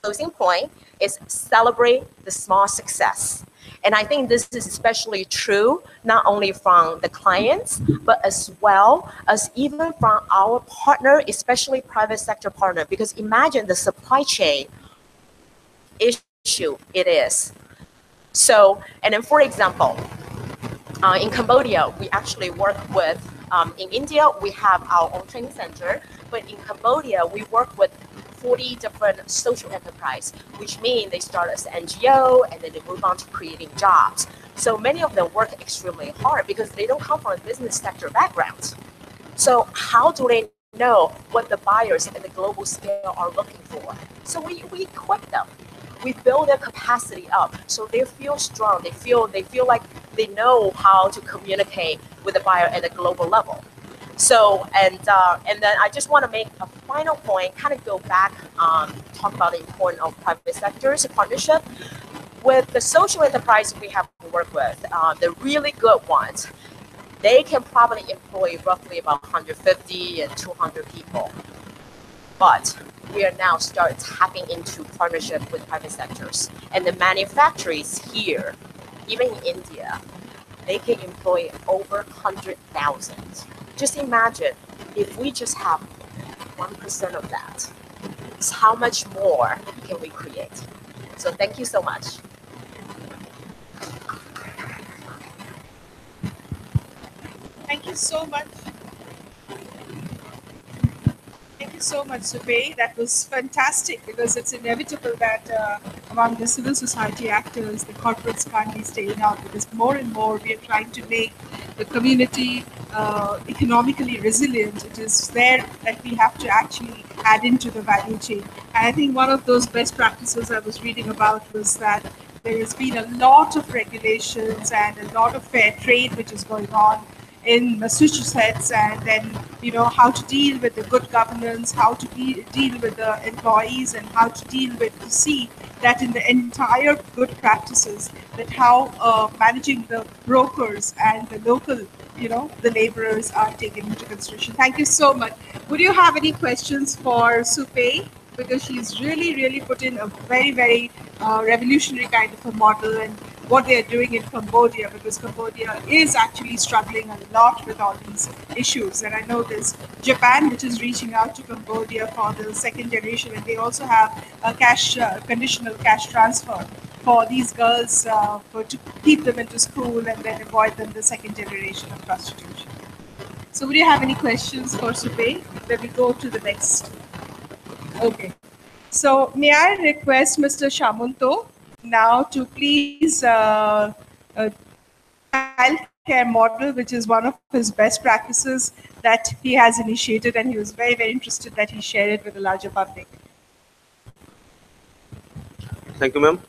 Closing point is celebrate the small success. And I think this is especially true not only from the clients, but as well as even from our partner, especially private sector partner, because imagine the supply chain issue it is. So, and then for example, in Cambodia, we actually work with, in India, we have our own training center, but in Cambodia, we work with 40 different social enterprise, which means they start as an NGO and then they move on to creating jobs. So many of them work extremely hard because they don't come from a business sector background. So how do they know what the buyers at the global scale are looking for? So we equip them. We build their capacity up so they feel strong. They feel like they know how to communicate with the buyer at a global level. So and then I just want to make a final point, kind of go back, talk about the importance of private sectors partnership with the social enterprise we have to work with. The really good ones, they can probably employ roughly about 150 and 200 people. But we are now start tapping into partnership with private sectors. And the manufacturers here, even in India, they can employ over 100,000. Just imagine if we just have 1% of that, how much more can we create? So thank you so much. Thank you so much. Thank you so much, Subay. That was fantastic, because it's inevitable that among the civil society actors, the corporates can't be staying out, because more and more we are trying to make the community economically resilient. It is there that we have to actually add into the value chain. And I think one of those best practices I was reading about was that there has been a lot of regulations and a lot of fair trade which is going on in Massachusetts, and then how to deal with the good governance, how to deal with the employees, and how to deal with to see that in the entire good practices, that how managing the brokers and the local the laborers are taken into consideration. Thank you so much. Would you have any questions for Supay? Because she's really put in a very revolutionary kind of a model, and what they are doing in Cambodia, because Cambodia is actually struggling a lot with all these issues. And I know there's Japan, which is reaching out to Cambodia for the second generation, and they also have a conditional cash transfer for these girls to keep them into school and then avoid them the second generation of prostitution. So would you have any questions for Supay? Then we go to the next. Okay. So may I request Mr. Shamunto now to please childcare model, which is one of his best practices that he has initiated, and he was very interested that he shared it with the larger public. Thank you, ma'am.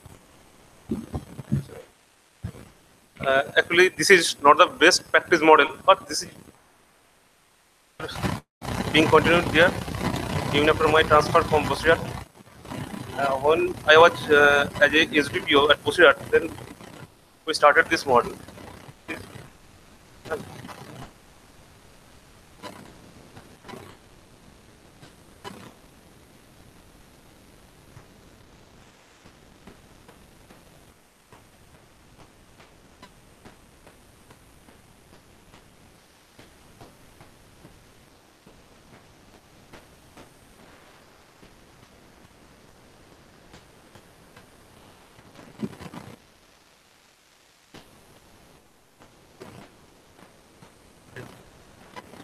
Actually, this is not the best practice model, but this is being continued here even after my transfer from Bosirat. When I was as a SBPO at Bosirat, then we started this model.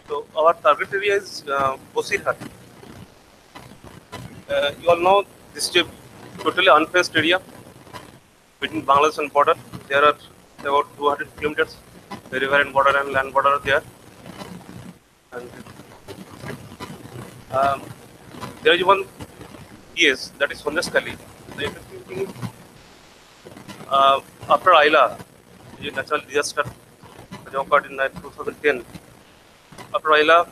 So our target area is Bosirat. You all know this is a totally unfenced area between Bangladesh and border. There are about 200 kilometers, the river and border and land border are there. And um, there is one case that is Kali. The interesting thing is, after Aila, the natural disaster that occurred in 2010, after Aila,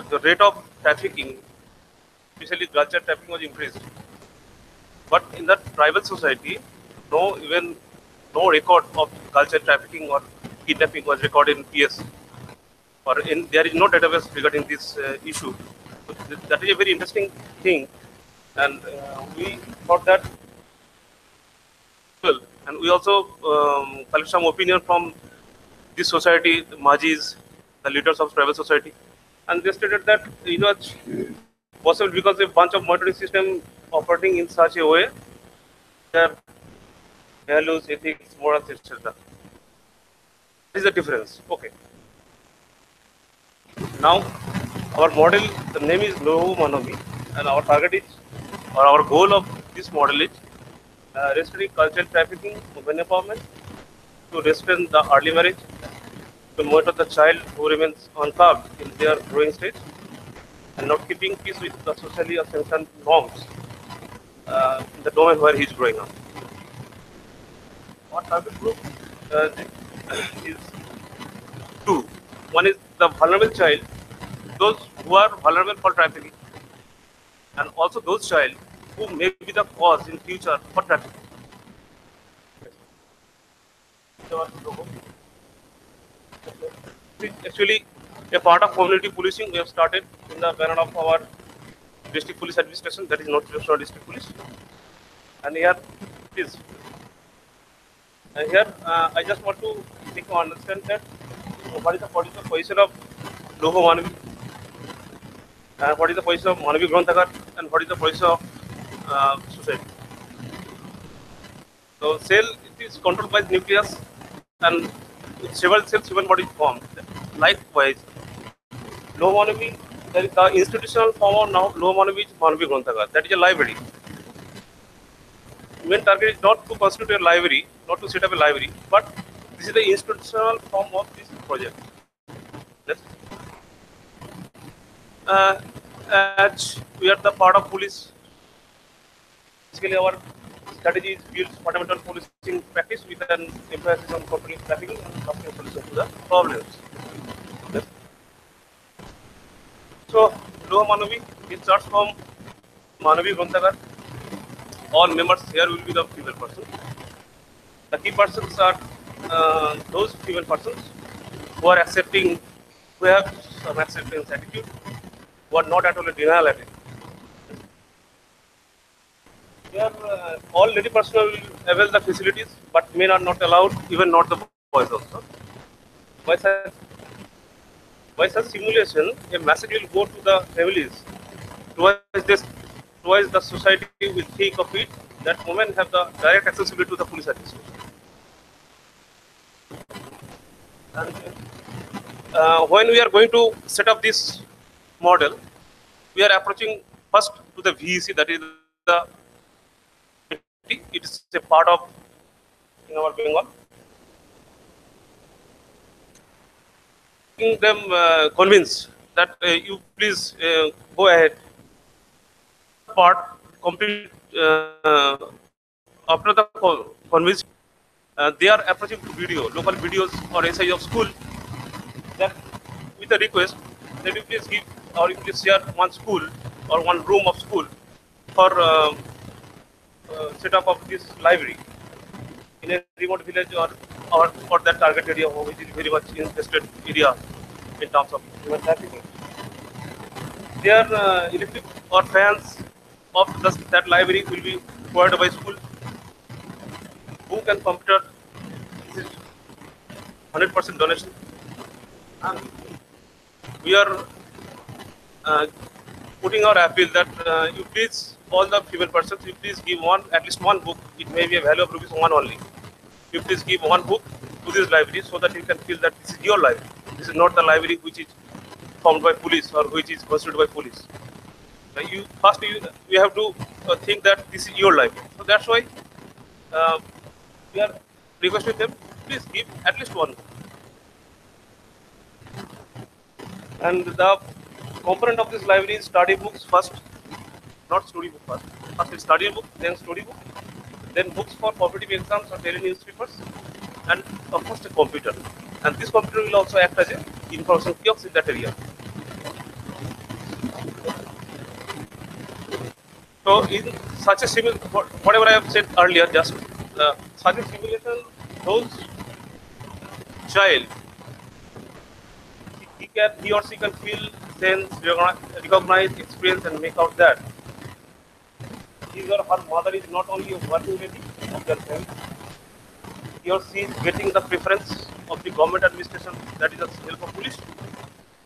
the rate of trafficking, especially girl child trafficking, was increased. But in that tribal society, even no record of girl child trafficking or kidnapping was recorded in PS, or there is no database regarding this issue. So that is a very interesting thing, and we thought that well, and we also collect some opinion from this society, the Majis, the leaders of tribal society, and they stated that it was possible because a bunch of monitoring system operating in such a way, their values, ethics, morals, etc. That is the difference. Okay. Now, our model, the name is Lohu Manovi, and our target is, or our goal of this model is restricting cultural trafficking, women empowerment, to restrain the early marriage, to monitor the child who remains uncurbed in their growing stage, and not keeping peace with the socially sanctioned norms in the domain where he is growing up. Our target group uh, is two. One is the vulnerable child, those who are vulnerable for trafficking, and also those child who may be the cause in future for trafficking. Actually, a part of community policing we have started in the banner of our district police administration, that is North Western District Police. And here it is. And here I just want to make you understand that what is the position of Loho Manavi, and what is the position of Manavi Granthakar, and what is the position of society. So cell, it is controlled by the nucleus, and several cells human body formed. Likewise, Loho Manavi, there is the institutional form of now Loho Manavi is Manavi Granthakar. That is a library. Main target is not to constitute a library, not to set up a library, but this is the institutional form of this project. Yes. As we are the part of police, basically our strategy is build fundamental policing practice with an emphasis on controlling trafficking and offering solutions to the problems. Yes. So, Loha Manavi, it starts from Manavi Granthakar. All members here will be the female person. The key persons are those female persons who are accepting, who have some acceptance attitude, who are not at all a denial attitude. Here, all lady personnel will avail the facilities, but men are not allowed, even not the boys also. By such simulation, a message will go to the families. Twice the society will think of it that women have the direct accessibility to the police administration. And when we are going to set up this model, we are approaching first to the VEC, that is the it is a part of in our Bengal. Making them convinced that you please go ahead. Part complete after the convinced, they are approaching to video, local videos or SI of school, that with a request that you please give or you please share one school or one room of school for setup of this library in a remote village or for that target area which is very much infested area in terms of human trafficking. Their electric or fans of that library will be provided by school. Book and computer, this is 100% donation. And we are putting our appeal that you please, all the female persons, you please give at least one book. It may be a value of rupees one only. You please give one book to this library so that you can feel that this is your library. This is not the library which is formed by police or which is constituted by police. You have to think that this is your library. So that's why we are requesting them, please give at least one book. And the component of this library is study books first, not storybook first. First is study book, then storybook, then books for competitive exams or daily newspapers, and of course a computer. And this computer will also act as an information kiosk in that area. So in such a whatever I have said earlier, just such a simulation, those child, he or she can feel, sense, recognize, experience, and make out that his or her mother is not only a working lady of their family, he or she is getting the preference of the government administration, that is the help of police,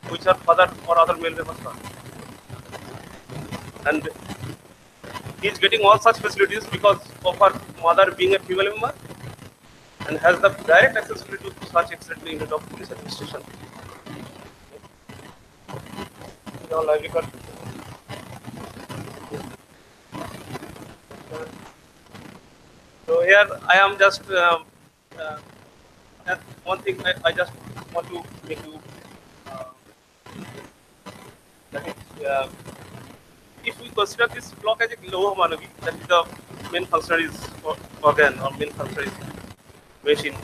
which her father or other male members are. And he is getting all such facilities because of her mother being a female member and has the direct accessibility to such excellent unit of police administration. Now, livelihood. So here I am just one thing I just want to make you that is, if we consider this block as a low Manavi, that is the main function is organ or main function is machine.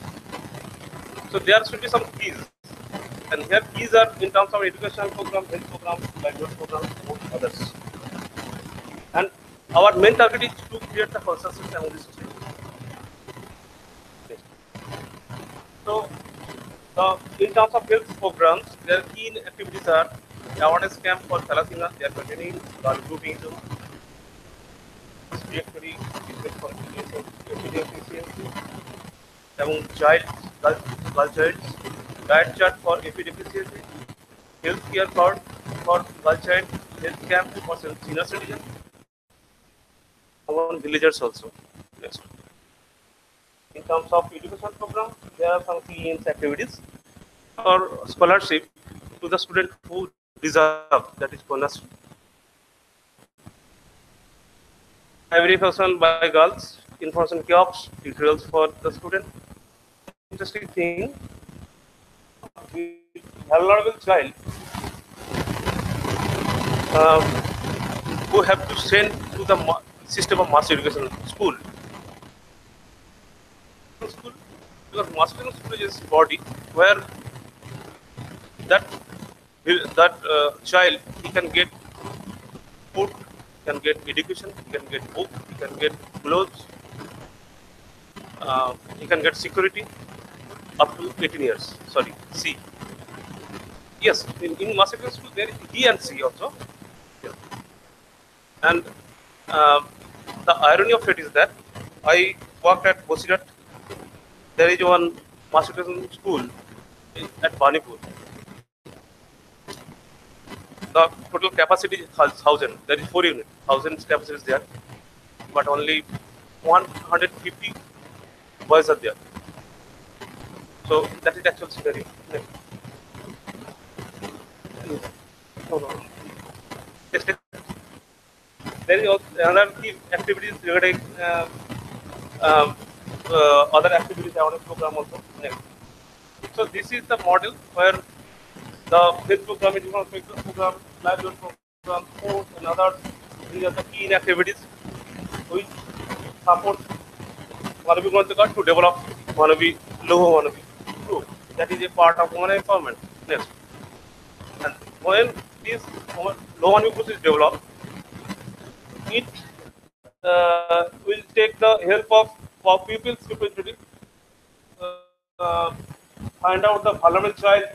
So there should be some keys, and here keys are in terms of educational program, health program, livelihood program, among others. And our main target is to create the consensus among the society. So, in terms of health programs, their key activities are awareness camp for thalassemia, they are continuing, blood grouping, respiratory treatment for efficiency, among girl childs, diet chart for efficiency, health care card for girl child, health camp for senior citizen, among villagers also. Next. In terms of education program, there are some key activities or scholarship to the student who deserve, that is bonus. Library function by girls, information kiosks, tutorials for the student. Interesting thing, we have a lot of child who have to send to the system of mass education school. Because mass education school is a body where that child, he can get food, he can get education, he can get book, he can get clothes, he can get security up to 18 years. Sorry, C. Yes, in mass education school there is D and C also. Yes. And the irony of it is that I worked at Bosirat. There is one mass education school at Banipur. The total capacity is 1,000. There is 4 units. 1,000 capacity is there, but only 150 boys are there. So that is the actual scenario. No. There is also another key activities regarding other activities awareness program also. Next. So this is the model where the health program, educational program, livelihood program, sports, and others. These are the key activities which support Manavi Granthagar to develop Manavi, low Manavi. So that is a part of women empowerment. Next. And when this low Manavi group is developed, it will take the help of pupils representative, find out the vulnerable child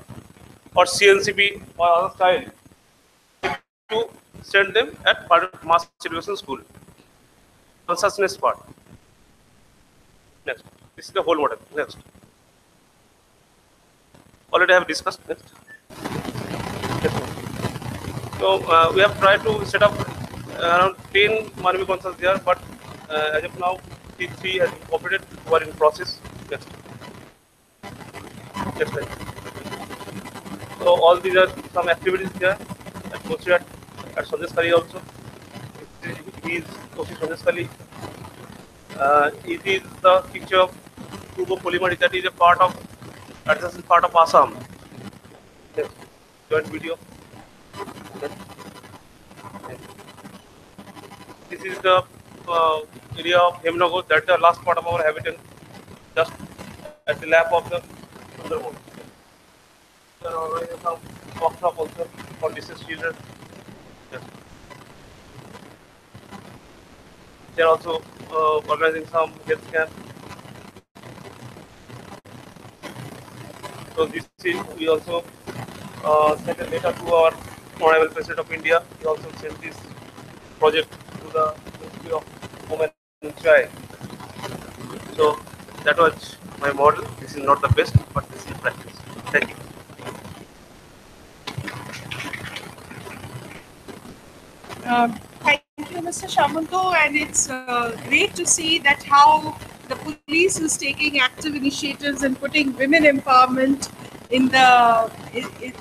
or CNCP or other child to send them at mass education school. Consciousness part. Next. This is the whole model. Next. Already I have discussed. Next. So we have tried to set up around 10 Manavi consoles there, but as of now, T3 has been operated. We are in process. Next. Next slide. So all these are some activities there at Bosirat, at Sandesh also. It is Sandesh Kali. It is the picture of Kubo Polymari, that is a part of adjacent part of Assam. Yes. joint video. This is the area of Hemnagar. That's the last part of our habitat, just at the lap of the Sundarban. There are already some workshop also for deceased children. Yes. They are also organizing some health camp. So this is, we also sent a letter to our Honorable President of India. He also sent this project to the Ministry of Women and Child. So that was my model. This is not the best, but this is practice. Thank you. Thank you, Mr. Shamanto, and it's great to see that how the police is taking active initiatives and putting women empowerment in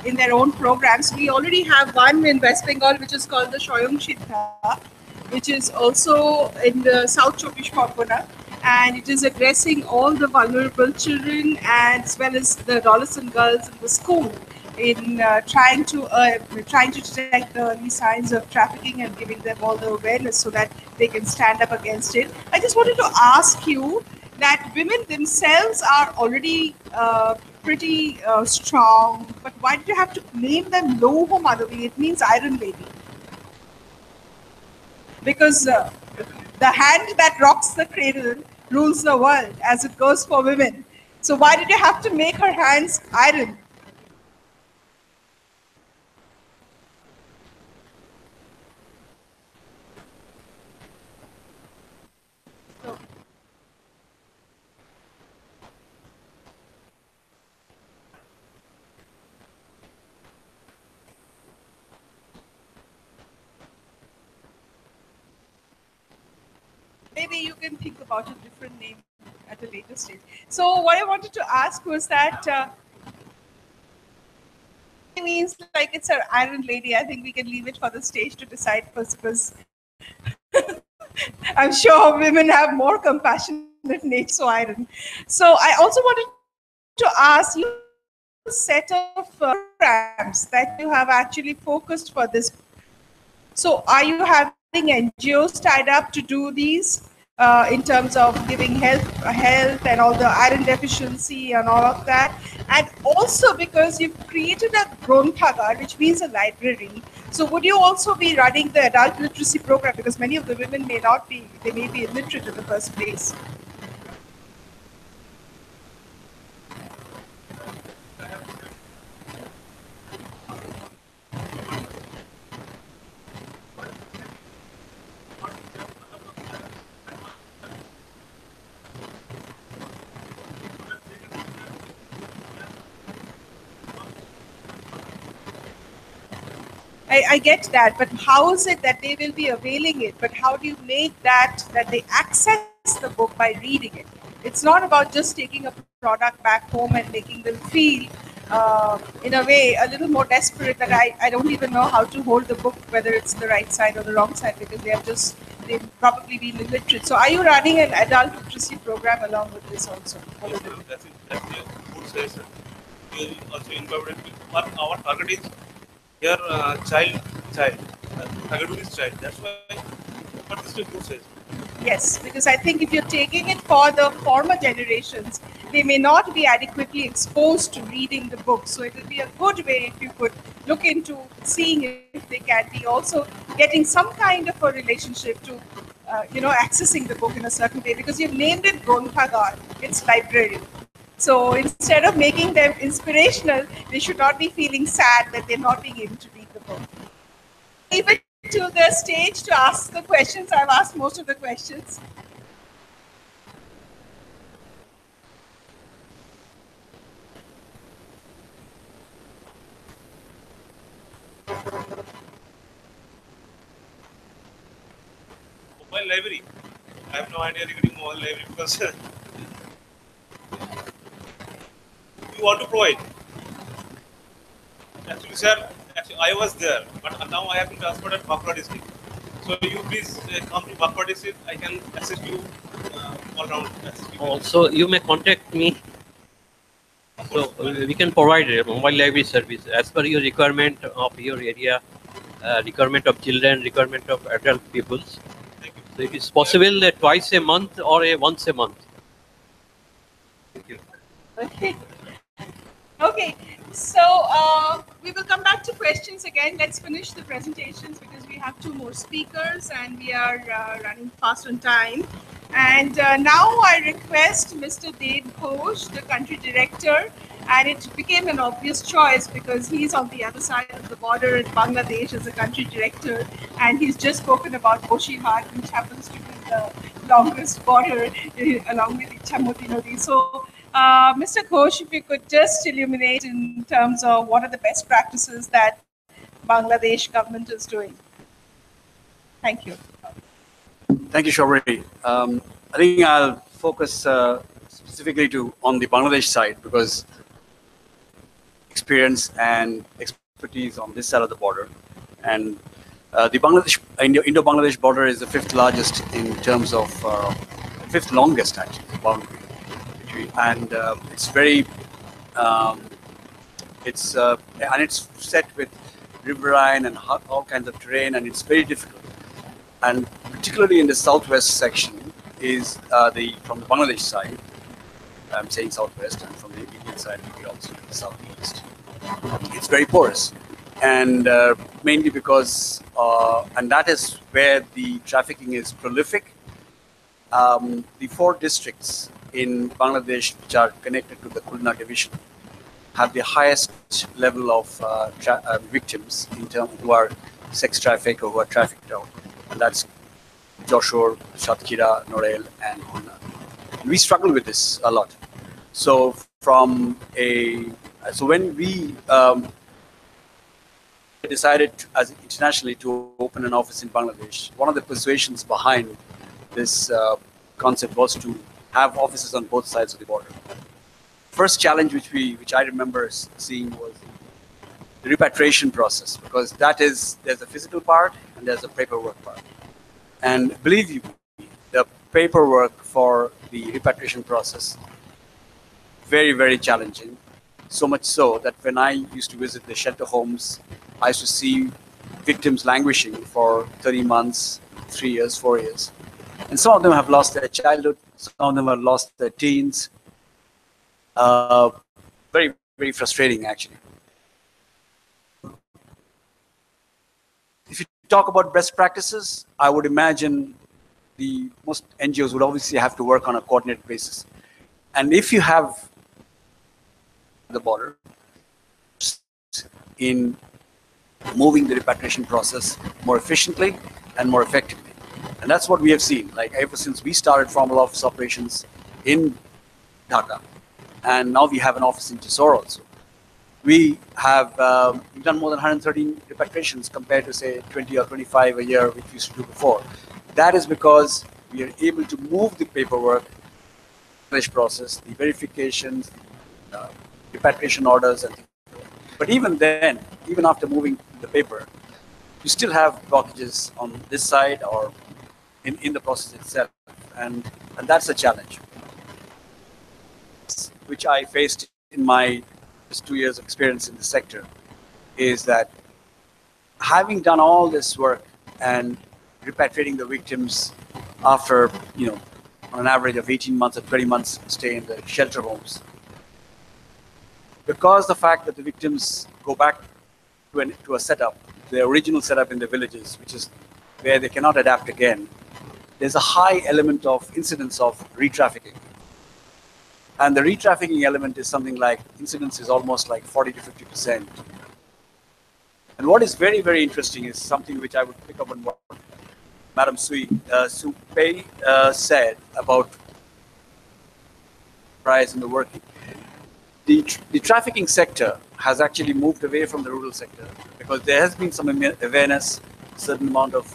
in their own programs. We already have one in West Bengal, which is called the Shoyong Shidha, which is also in the South Chobbish Pargana, and it is addressing all the vulnerable children as well as the adolescent girls in the school in trying to detect the early signs of trafficking and giving them all the awareness so that they can stand up against it. I just wanted to ask you that women themselves are already pretty strong, but why did you have to name them Loho Madhavi? It means Iron Lady. Because the hand that rocks the cradle rules the world, as it goes for women. So why did you have to make her hands iron? Maybe you can think about a different name at a later stage. So what I wanted to ask was that it means like it's an iron lady. I think we can leave it for the stage to decide first, because I'm sure women have more compassionate nature, so iron. So I also wanted to ask you a set of programs that you have actually focused for this. So are you having NGOs tied up to do these in terms of giving health and all the iron deficiency and all of that? And also because you've created a Gronthagар, which means a library. So would you also be running the adult literacy program? Because many of the women may not be, they may be illiterate in the first place. I get that, but how is it that they will be availing it? But how do you make that they access the book by reading it? It's not about just taking a product back home and making them feel, in a way, a little more desperate that I don't even know how to hold the book, whether it's the right side or the wrong side, because they've probably been illiterate. So are you running an adult literacy program along with this also? Yes, that's a good suggestion. We also incorporate, but our target is here child. Target is child. That's why, but this is a good suggestion. Yes, because I think if you're taking it for the former generations, they may not be adequately exposed to reading the book. So it will be a good way if you could look into seeing if they can be also getting some kind of a relationship to, accessing the book in a certain way. Because you've named it Gronthagар, it's library. So instead of making them inspirational, they should not be feeling sad that they're not being able to read the book. Leave it to the stage to ask the questions. I've asked most of the questions. Mobile library. I have no idea regarding mobile library because we want to provide. Actually, sir, I was there, but now I have been transferred at Bankura district. So you please come to Bankura district. I can assist you all around. Also, you may contact me. So we can provide a mobile library service as per your requirement of your area, requirement of children, requirement of adult peoples. So it is possible twice a month or once a month. Thank you. Okay. Okay, so we will come back to questions again. Let's finish the presentations because we have two more speakers and we are running fast on time. And now I request Mr. Dev Ghosh, the country director, and it became an obvious choice because he's on the other side of the border in Bangladesh as a country director, and he's just spoken about Boshihat, which happens to be the longest border along with Ichamoti Nodi. So Mr. Ghosh, if you could just illuminate in terms of what are the best practices that Bangladesh government is doing. Thank you. Thank you, Shobri. I think I'll focus specifically on the Bangladesh side because experience and expertise on this side of the border. And the Indo-Bangladesh border is the fifth largest in terms of, fifth longest actually, boundary. And it's very, it's set with riverine and all kinds of terrain, and it's very difficult. And particularly in the southwest section is from the Bangladesh side. I'm saying southwest, and from the Indian side, we also the southeast. It's very porous, and mainly because, and that is where the trafficking is prolific. The 4 districts in Bangladesh which are connected to the Khulna division have the highest level of victims in terms who are sex trafficked or who are trafficked out, and that's Joshore, Satkira, Norel, and Khulna. We struggle with this a lot. So when we decided as internationally to open an office in Bangladesh, one of the persuasions behind this concept was to have offices on both sides of the border. First challenge which I remember seeing was the repatriation process, because there's a physical part and there's a paperwork part. And believe you me, the paperwork for the repatriation process, very, very challenging. So much so that when I used to visit the shelter homes, I used to see victims languishing for 30 months, 3 years, 4 years. And some of them have lost their childhood, some of them have lost their teens. Very, very frustrating, actually. If you talk about best practices, I would imagine most NGOs would obviously have to work on a coordinated basis. And if you have the border in moving the repatriation process more efficiently and more effectively. And that's what we have seen, like ever since we started formal office operations in Dhaka, and now we have an office in Jessore also. We have we've done more than 113 repatriations compared to say 20 or 25 a year, which we used to do before. That is because we are able to move the paperwork process, the verifications, repatriation orders, and things like that. But even then, even after moving the paper, you still have blockages on this side or in the process itself, and that's a challenge, which I faced in my just 2 years of experience in the sector, is that having done all this work and repatriating the victims after, on an average of 18 months or 20 months stay in the shelter homes, because the fact that the victims go back to a setup, their original setup in the villages, which is where they cannot adapt again, there's a high element of incidence of re-trafficking. And the re-trafficking element is something like, incidence is almost like 40 to 50%. And what is very, very interesting is something which I would pick up on what Madam Su Pei said about price and the working. The trafficking sector has actually moved away from the rural sector because there has been some awareness, a certain amount of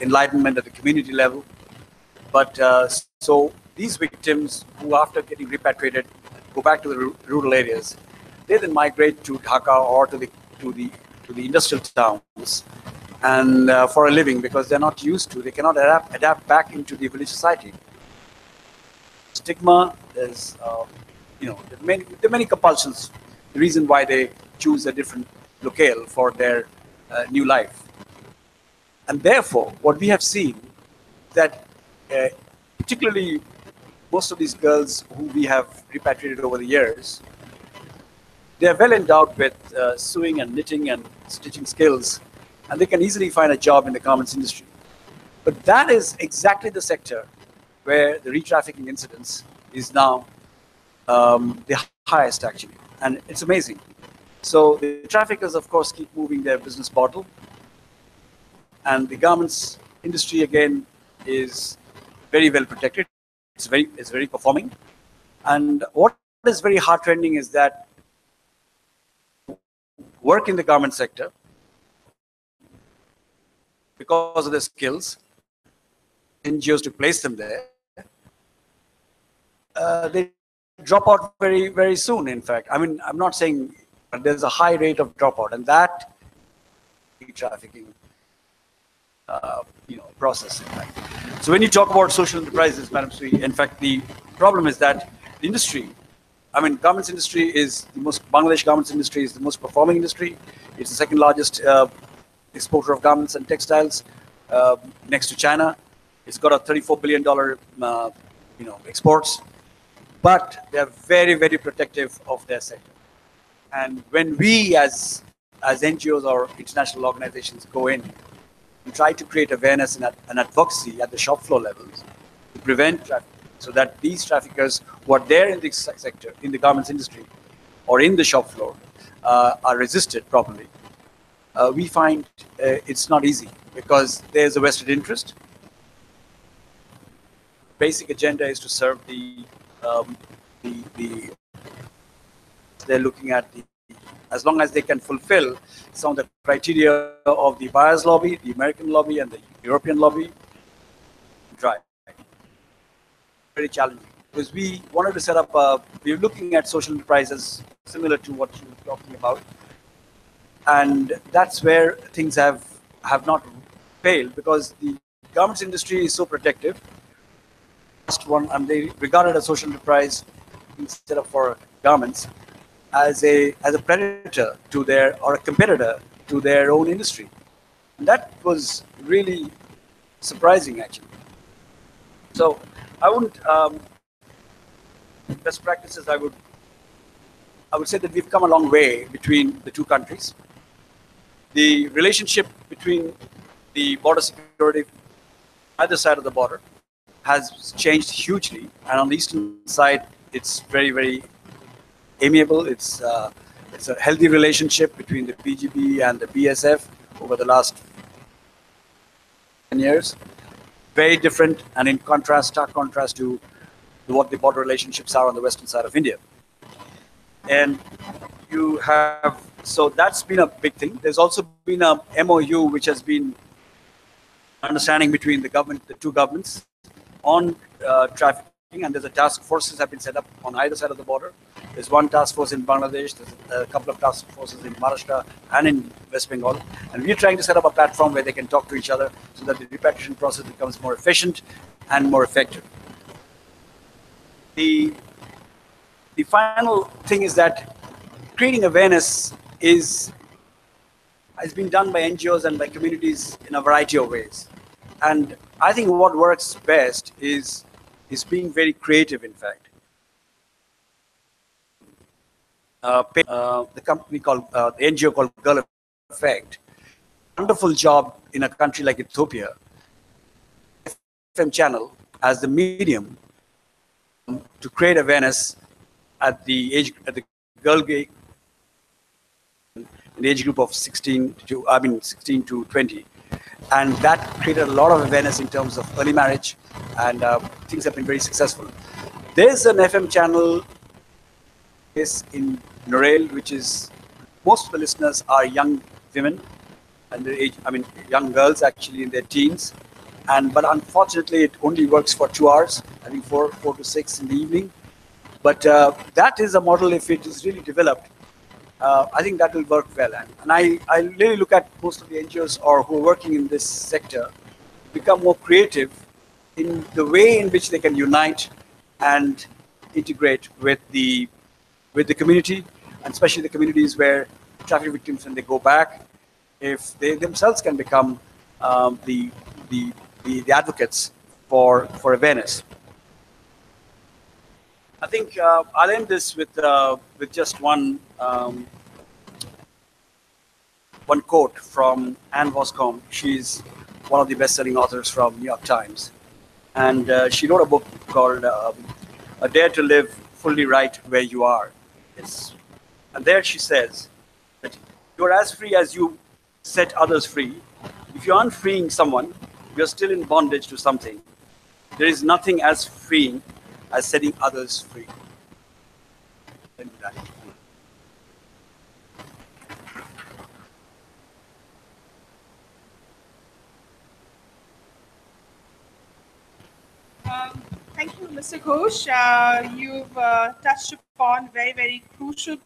enlightenment at the community level. But so these victims who, after getting repatriated, go back to the rural areas, they then migrate to Dhaka or to the industrial towns and for a living, because they're not used to, they cannot adapt back into the village society. Stigma, there's there are many compulsions. The reason why they choose a different locale for their new life. And therefore, what we have seen that particularly most of these girls who we have repatriated over the years, they are well endowed with sewing and knitting and stitching skills, and they can easily find a job in the garments industry. But that is exactly the sector where the re-trafficking incidence is now the highest, actually, and it's amazing. So the traffickers, of course, keep moving their business model, and the garments industry again is very well protected. It's very performing, and what is very heartrending is that work in the garment sector because of their skills, NGOs to place them there, they drop out very soon. In fact, I mean, I'm not saying, but there's a high rate of dropout, and that trafficking process, in fact. So when you talk about social enterprises, Madam Sri, in fact, the problem is that the industry, I mean, garments industry is the most, Bangladesh garments industry is the most performing industry. It's the second largest exporter of garments and textiles, next to China. It's got a $34 billion, exports, but they are very protective of their sector. And when we as NGOs or international organizations go in, we try to create awareness and advocacy at the shop floor levels to prevent trafficking, so that these traffickers who are there in the sector, in the garments industry, or in the shop floor, are resisted properly. We find it's not easy because there's a vested interest. Basic agenda is to serve they're looking at as long as they can fulfill some of the criteria of the buyers lobby, the American lobby, and the European lobby, try. Very challenging because we wanted to set up we're looking at social enterprises similar to what you were talking about, and that's where things have not failed because the garments industry is so protective. Last one, and they regarded a social enterprise instead of for garments as a predator to their, or a competitor to their own industry. And that was really surprising, actually. So I wouldn't best practices. I would say that we've come a long way between the two countries. The relationship between the border security either side of the border has changed hugely, and on the eastern side, it's very amiable. It's a healthy relationship between the PGB and the BSF over the last 10 years. Very different, and in contrast, stark contrast to what the border relationships are on the western side of India. And you have, so that's been a big thing. There's also been a MOU which has been understanding between the two governments on trafficking, and there's a task forces have been set up on either side of the border. There's one task force in Bangladesh, there's a couple of task forces in Maharashtra and in West Bengal, and we're trying to set up a platform where they can talk to each other so that the repatriation process becomes more efficient and more effective. The final thing is that creating awareness has been done by NGOs and by communities in a variety of ways. And I think what works best is being very creative, in fact. The company called, the NGO called Girl Effect, wonderful job in a country like Ethiopia, FM channel as the medium to create awareness at the girl gay, in the age group of 16 to 20. And that created a lot of awareness in terms of early marriage, and things have been very successful. There's an FM channel in Norel, which is, most of the listeners are young women, and their age, young girls actually in their teens. But unfortunately, it only works for 2 hours, I think 4 to 6 in the evening. But that is a model, if it is really developed, I think that will work well. And I really look at most of the NGOs who are working in this sector become more creative in the way in which they can unite and integrate with the community, and especially the communities where traffic victims, when they go back, if they themselves can become the, the the advocates for awareness. I think I'll end this with just one quote from Anne Voscom. She's one of the best-selling authors from New York Times, and she wrote a book called "A Dare to Live Fully Right Where You Are." And there she says that you're as free as you set others free. If you aren't freeing someone, you're still in bondage to something. There is nothing as freeing as setting others free. Thank you, Mr. Ghosh. You've touched upon very crucial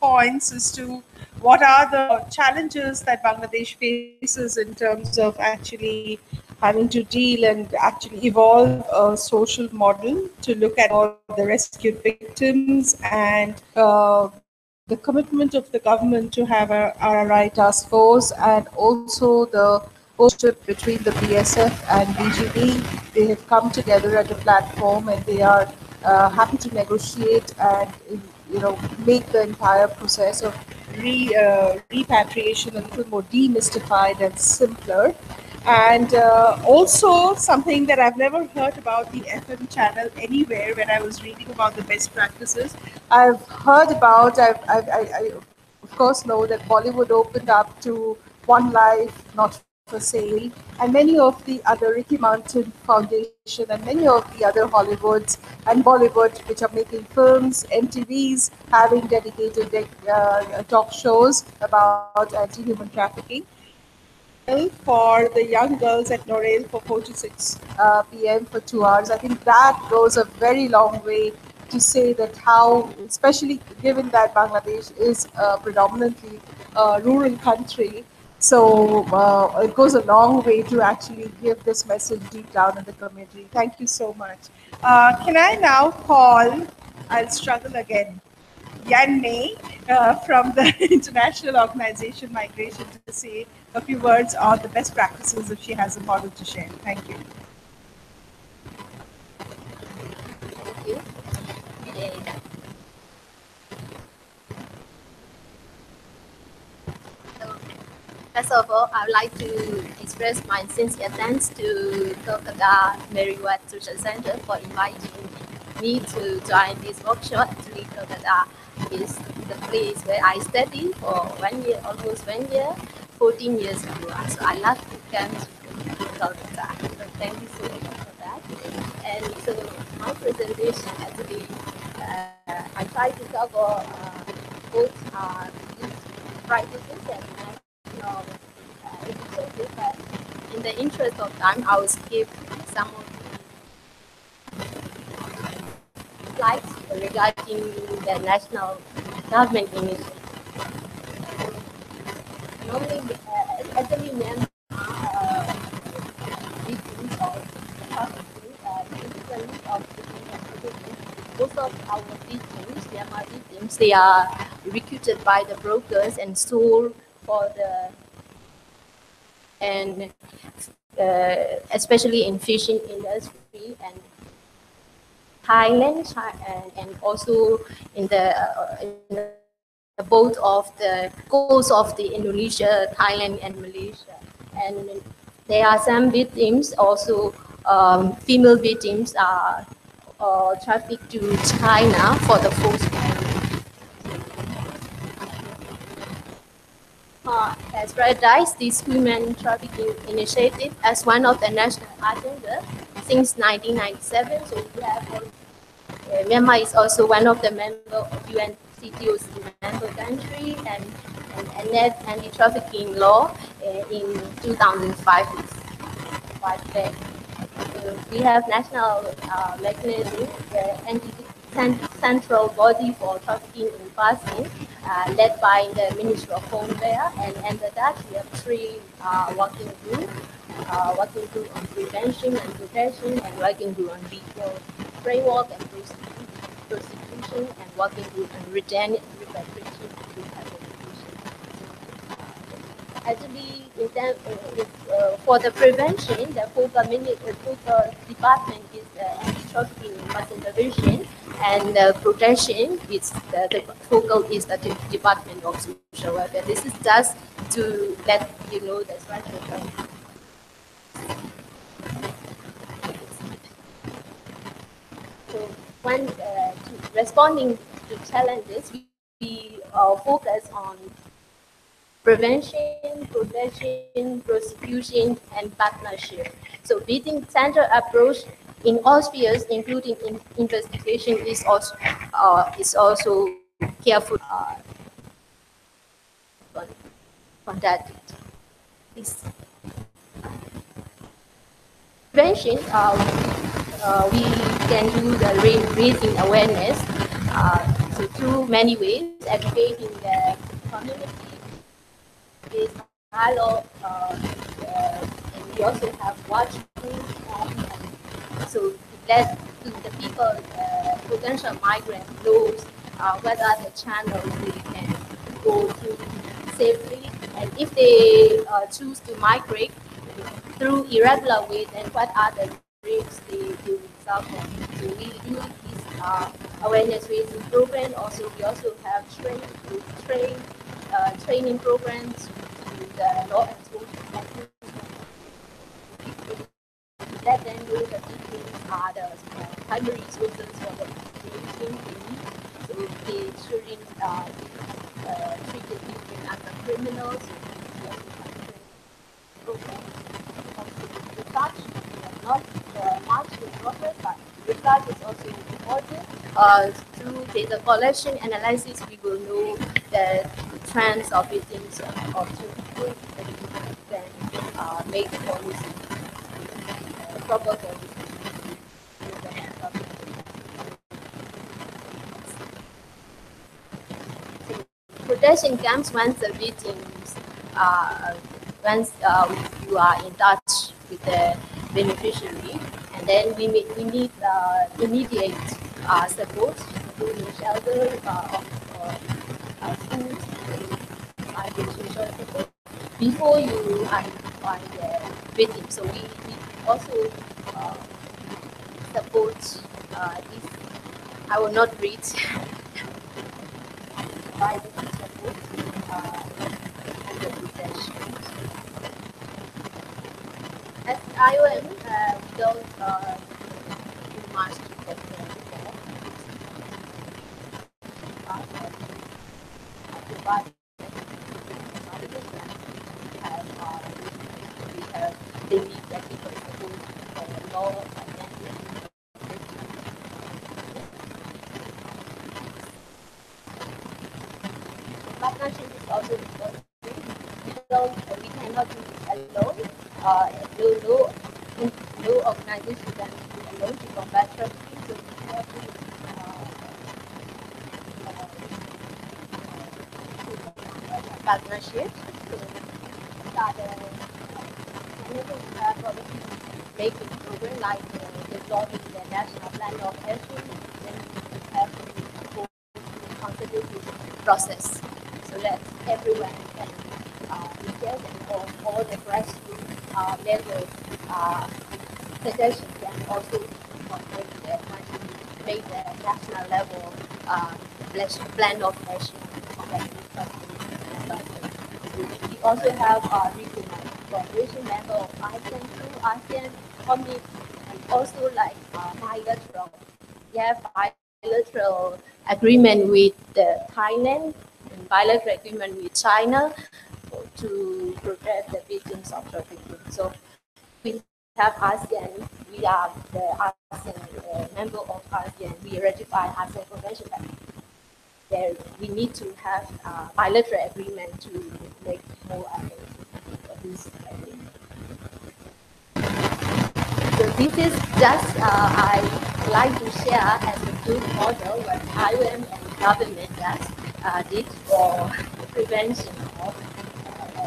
points as to what are the challenges that Bangladesh faces in terms of actually having to deal and actually evolve a social model to look at all the rescued victims and the commitment of the government to have a RRI task force, and also the relationship between the BSF and BGB. They have come together at a platform, and they are happy to negotiate and make the entire process of repatriation a little more demystified and simpler. And also something that I've never heard about the FM channel anywhere when I was reading about the best practices. I've heard about, I of course know that Bollywood opened up to One Life, Not for Sale, and many of the other Ricky Mountain Foundation and many of the other Hollywoods and Bollywood, which are making films, MTVs having dedicated talk shows about anti-human trafficking. For the young girls at Norel for 4 to 6 p.m. for 2 hours. I think that goes a very long way to say that how, especially given that Bangladesh is predominantly a rural country, so it goes a long way to actually give this message deep down in the community. Thank you so much. Can I now call, I'll struggle again, Yan Mei from the International Organization Migration to say a few words on the best practices if she has a model to share. Thank you. Thank you. So, first of all, I would like to express my sincere thanks to Kolkata Meriwether Social Center for inviting me to join this workshop. Actually, Kolkata is the place where I studied for 1 year, almost 1 year, 14 years ago. So I love to come to Kolkata. So thank you so much for that. And so my presentation actually, I try to cover both these practices and national initiatives, but in the interest of time, I will skip some of the slides regarding the national government initiative. Normally, actually, Myanmar victims of trafficking, different of most of our victims, Myanmar victims, they are recruited by the brokers and sold for the especially in fishing industry and Thailand and also in the both of the coast of the Indonesia, Thailand, and Malaysia. And there are some victims also, female victims are trafficked to China for the forced marriage. Has prioritized this human trafficking initiative as one of the national agenda since 1997. So we have Myanmar is also one of the members of UNCTO's member country and anti-trafficking law in 2005 is quite bad. We have national mechanism, the central body for trafficking in passing, led by the Ministry of Home there, and under that we have 3 working groups, working group on prevention and protection, and working group on legal framework and procedure. prosecution and working group and repatriation rehabilitation. Actually, for the prevention, the focal department is the anti-trafficking mass intervention, and the protection is the focal is the department of social welfare. This is just to let you know the structure. So when responding to challenges, we focus on prevention, protection, prosecution, and partnership. So beating center approach in all spheres, including investigation, is also careful conducted. This prevention, we can do the raising awareness. So through many ways, educating the community, with dialogue, and we also have watch groups. So that the people, potential migrants, knows what are the channels they can go through safely, and if they choose to migrate through irregular ways, then what are the risks they will suffer. So we do this awareness raising program. Also, we also have training programs to the law enforcement. Let them know the victims are the primary sources for the information they need. So they shouldn't treat the victim as a criminal. So we also have programs. Research, not much in progress, but research is also important. Through data collection analysis, we will know the trends of victims of trafficking, and we can make policy, proper policy. Protection comes once the victims, once you are in touch with the beneficiary, and then we need immediate support, including shelter, food, social support before you identify the victim. So we also support this. I will not read. Providing support and the protection. As IOM, we don't do much to protect provide we have they need technical support for law and partnership is also important. We cannot do it alone. No organization can do it alone to combat trafficking. So we have to partnership. So start policy making program like developing the national plan of action. Then we have to go through consultative process, so that everyone can discuss and all the grassroots level suggestions can also incorporate make the national level plan of action. We also have regional cooperation member of ASEAN, through ASEAN community, and also like bilateral. We have bilateral agreement with Thailand and bilateral agreement with China to protect the victims of trafficking. So we have ASEAN. We are the ASEAN member of ASEAN. We ratify ASEAN Convention. There we need to have bilateral agreement to make more efforts for this agreement. So this is just I like to share as a good model what IOM and government did for prevention of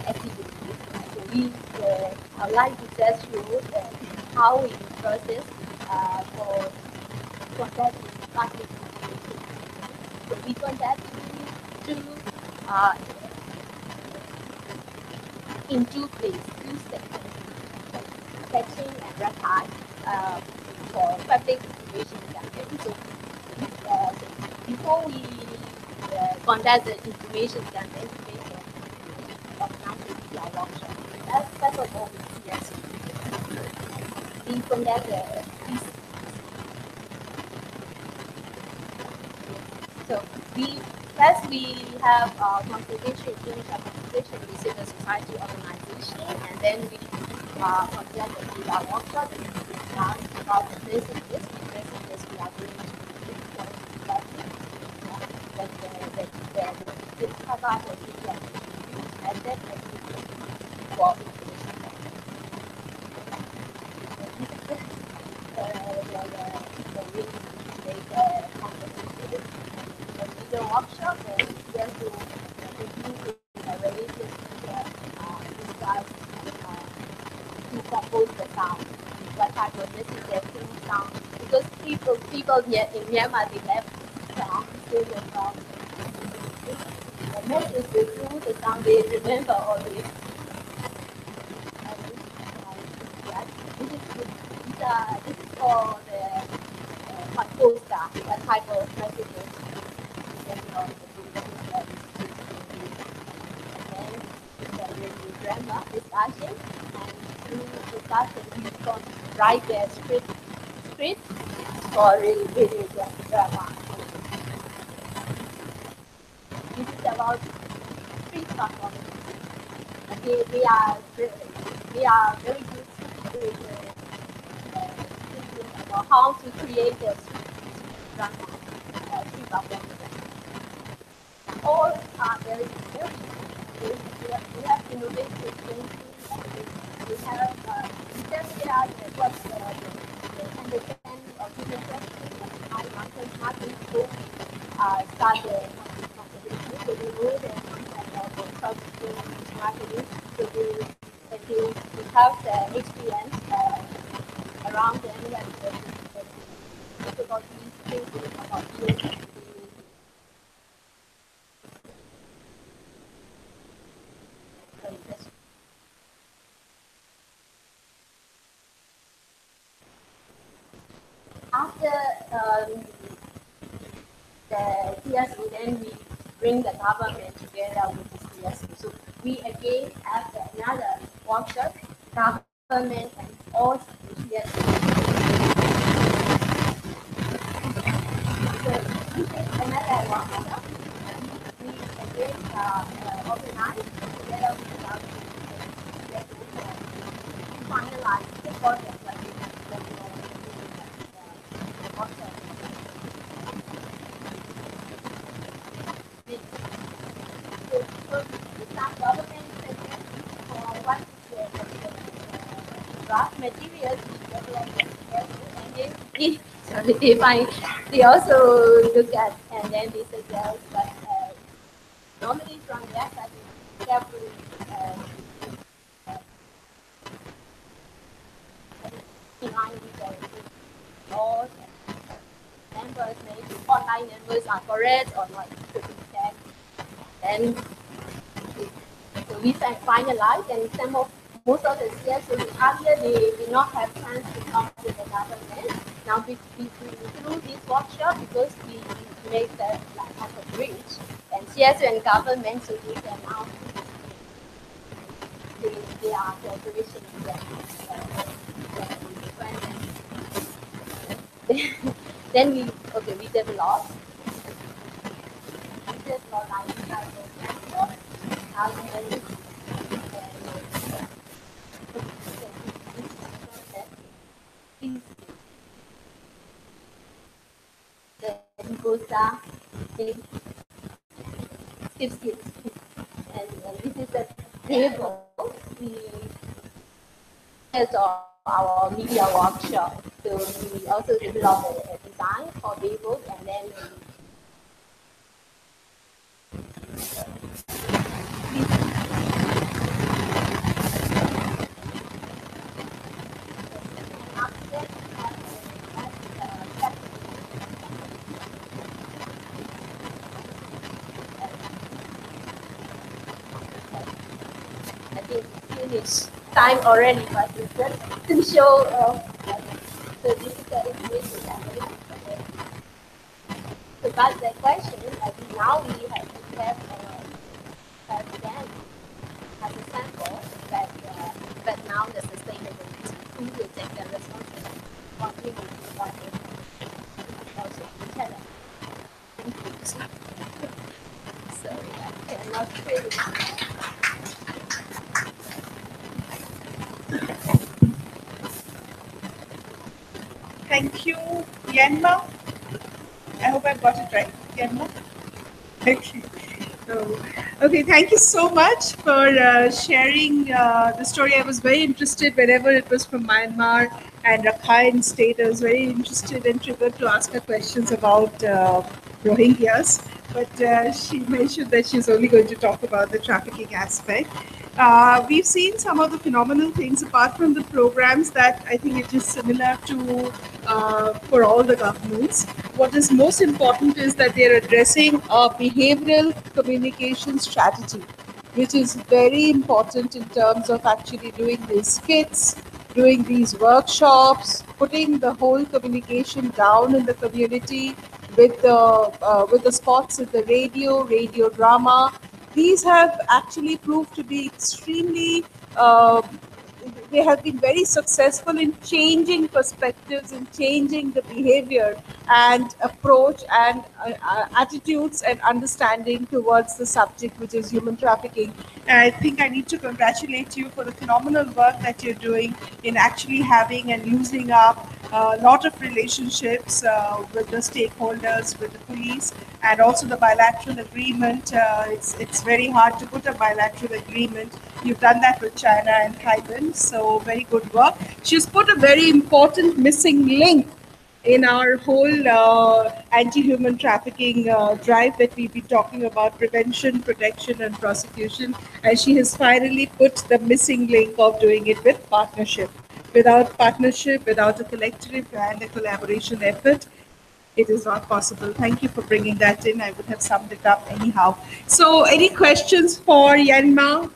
activities. So we I like to just show how we process for contacting partly so we conduct two uh, in two places, two sections, fetching and record for public information campaign. So before we conduct the information campaign, we make organize the PI workshop. That's what all we see as we conduct this. So we have consultation, initial consultation with civil society organization, and then we conduct the PI workshop and discuss about the messages. The messages we are going to the cover the media and then for information. The workshop and then to review the religious discuss to compose the sound, what type of message they think sound. Because people here in Myanmar they have sound, so the message they through the sound they remember always. This is for the poster, that type of messages. And then the grammar discussion, and through discussion we can write the script for radio drama. This is about street performance. They are very good with thinking about how to create a drama, street performance. All are very we have innovative thinking. We have they are what the understanding of human trafficking and how marketing book start the conversation. So we know the concept of trafficking marketing. So we have the experience around them. We have the difficulties thinking about human. After the CSO, then we bring the government together with the CSO. So we again have another workshop, government and all CSO. So this is another workshop. We again organize together with the government to finalize the project like workshop. Government for what draft materials and then they also look at and then they suggest but normally from their side carefully in line with the laws and numbers, maybe online numbers are correct or not to be checked. And so we finalize and most of the CSOs earlier they did not have chance to talk to the government. Now through this workshop, because we make that like a bridge, and CSO and government, so they can now they are cooperation then we develop then goes down, skip, and this is the table. We our media workshop. So we also develop a design for tables, and then finish time already, but it's just to show the difficult information that we have. To got the question, I think now we have again as a sample, but now the sustainability, who will take the responsibility? What we will do about it. Also, tell us. Thank you. Sorry, I cannot finish. Thank you, Yanma. I hope I got it right, Yanma. Okay. Okay, thank you so much for sharing the story. I was very interested whenever it was from Myanmar and Rakhine state. I was very interested and triggered to ask her questions about Rohingyas. But she mentioned that she's only going to talk about the trafficking aspect. We've seen some of the phenomenal things apart from the programs that I think it is similar to for all the governments. What is most important is that they're addressing a behavioral communication strategy, which is very important in terms of actually doing these skits, doing these workshops, putting the whole communication down in the community with the spots in the radio drama. These have actually proved to be extremely they have been very successful in changing perspectives and changing the behavior and approach and attitudes and understanding towards the subject, which is human trafficking. And I think I need to congratulate you for the phenomenal work that you're doing in actually having and using up a lot of relationships with the stakeholders, with the police, and also the bilateral agreement. It's very hard to put a bilateral agreement. You've done that with China and Taiwan, so very good work. She's put a very important missing link in our whole anti-human trafficking drive that we've been talking about: prevention, protection, and prosecution. And she has finally put the missing link of doing it with partnership. Without partnership, without a collective and a collaboration effort, it is not possible. Thank you for bringing that in. I would have summed it up anyhow. So, any questions for Yanma?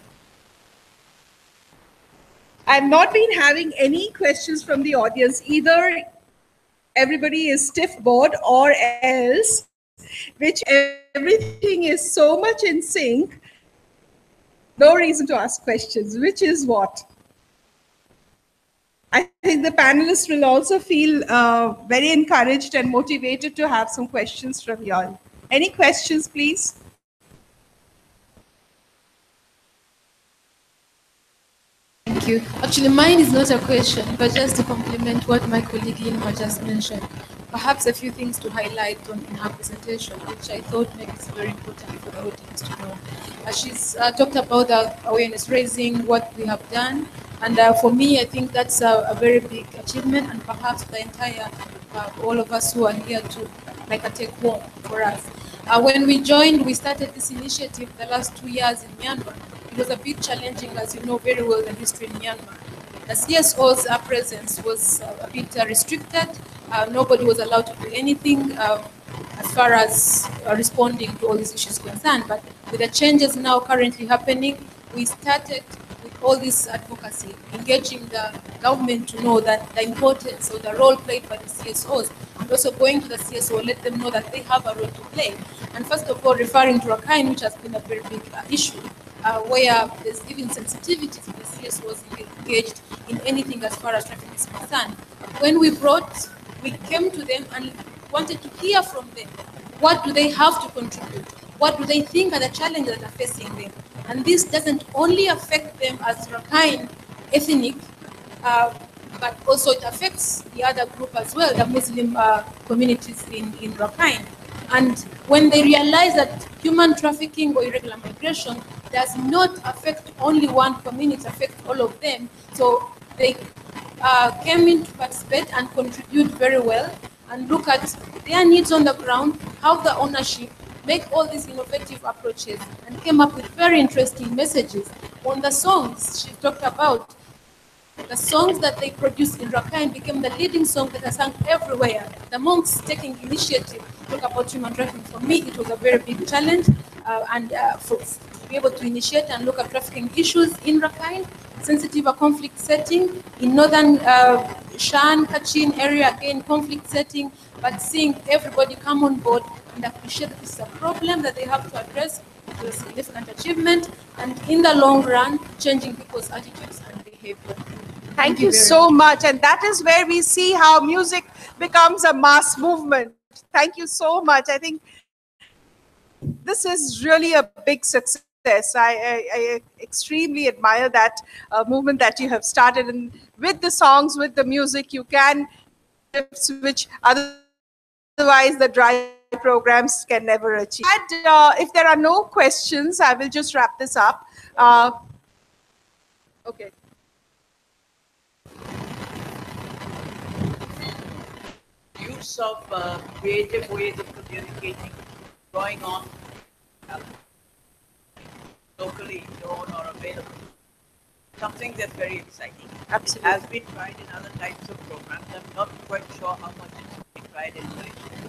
I've not been having any questions from the audience. Either everybody is stiff bored, or else, which everything is so much in sync, no reason to ask questions, which is what? I think the panelists will also feel very encouraged and motivated to have some questions from you all. Any questions, please? Thank you. Actually, mine is not a question, but just to complement what my colleague Yinma just mentioned. Perhaps a few things to highlight in her presentation, which I thought maybe is very important for the audience to know. She's talked about the awareness raising, what we have done, and for me, I think that's a very big achievement, and perhaps the entire, all of us who are here to like a take home for us. When we joined, we started this initiative the last 2 years in Myanmar. It was a bit challenging, as you know very well, the history in Myanmar. The CSO's presence was a bit restricted. Nobody was allowed to do anything as far as responding to all these issues concerned. But with the changes now currently happening, we started with all this advocacy, engaging the government to know that the importance or the role played by the CSOs, and also going to the CSO, let them know that they have a role to play. And first of all, referring to Rakhine, which has been a very big issue, where there's even sensitivity to the CSOs engaged in anything as far as trafficking is concerned. When we came to them and wanted to hear from them. What do they have to contribute? What do they think are the challenges that are facing them? And this doesn't only affect them as Rakhine ethnic, but also it affects the other group as well, the Muslim communities in Rakhine. And when they realize that human trafficking or irregular migration does not affect only one community, it affects all of them, so they came in to participate and contribute very well and look at their needs on the ground, have the ownership, make all these innovative approaches, and came up with very interesting messages. On the songs she talked about, the songs that they produced in Rakhine became the leading song that are sung everywhere. The monks taking initiative to talk about human trafficking. For me, it was a very big challenge, and to be able to initiate and look at trafficking issues in Rakhine, sensitive a conflict setting. In northern Shan, Kachin area, again, conflict setting, but seeing everybody come on board and appreciate that this is a problem that they have to address, it was a significant achievement, and in the long run, changing people's attitudes and behavior. Thank you so much. And that is where we see how music becomes a mass movement. Thank you so much. I think this is really a big success. I extremely admire that movement that you have started. And with the songs, with the music, you can which otherwise the dry programs can never achieve. And if there are no questions, I will just wrap this up. Okay. Use of creative ways of communicating, drawing on locally known or available. Something that's very exciting. Absolutely. It has been tried in other types of programs. I'm not quite sure how much it's been tried in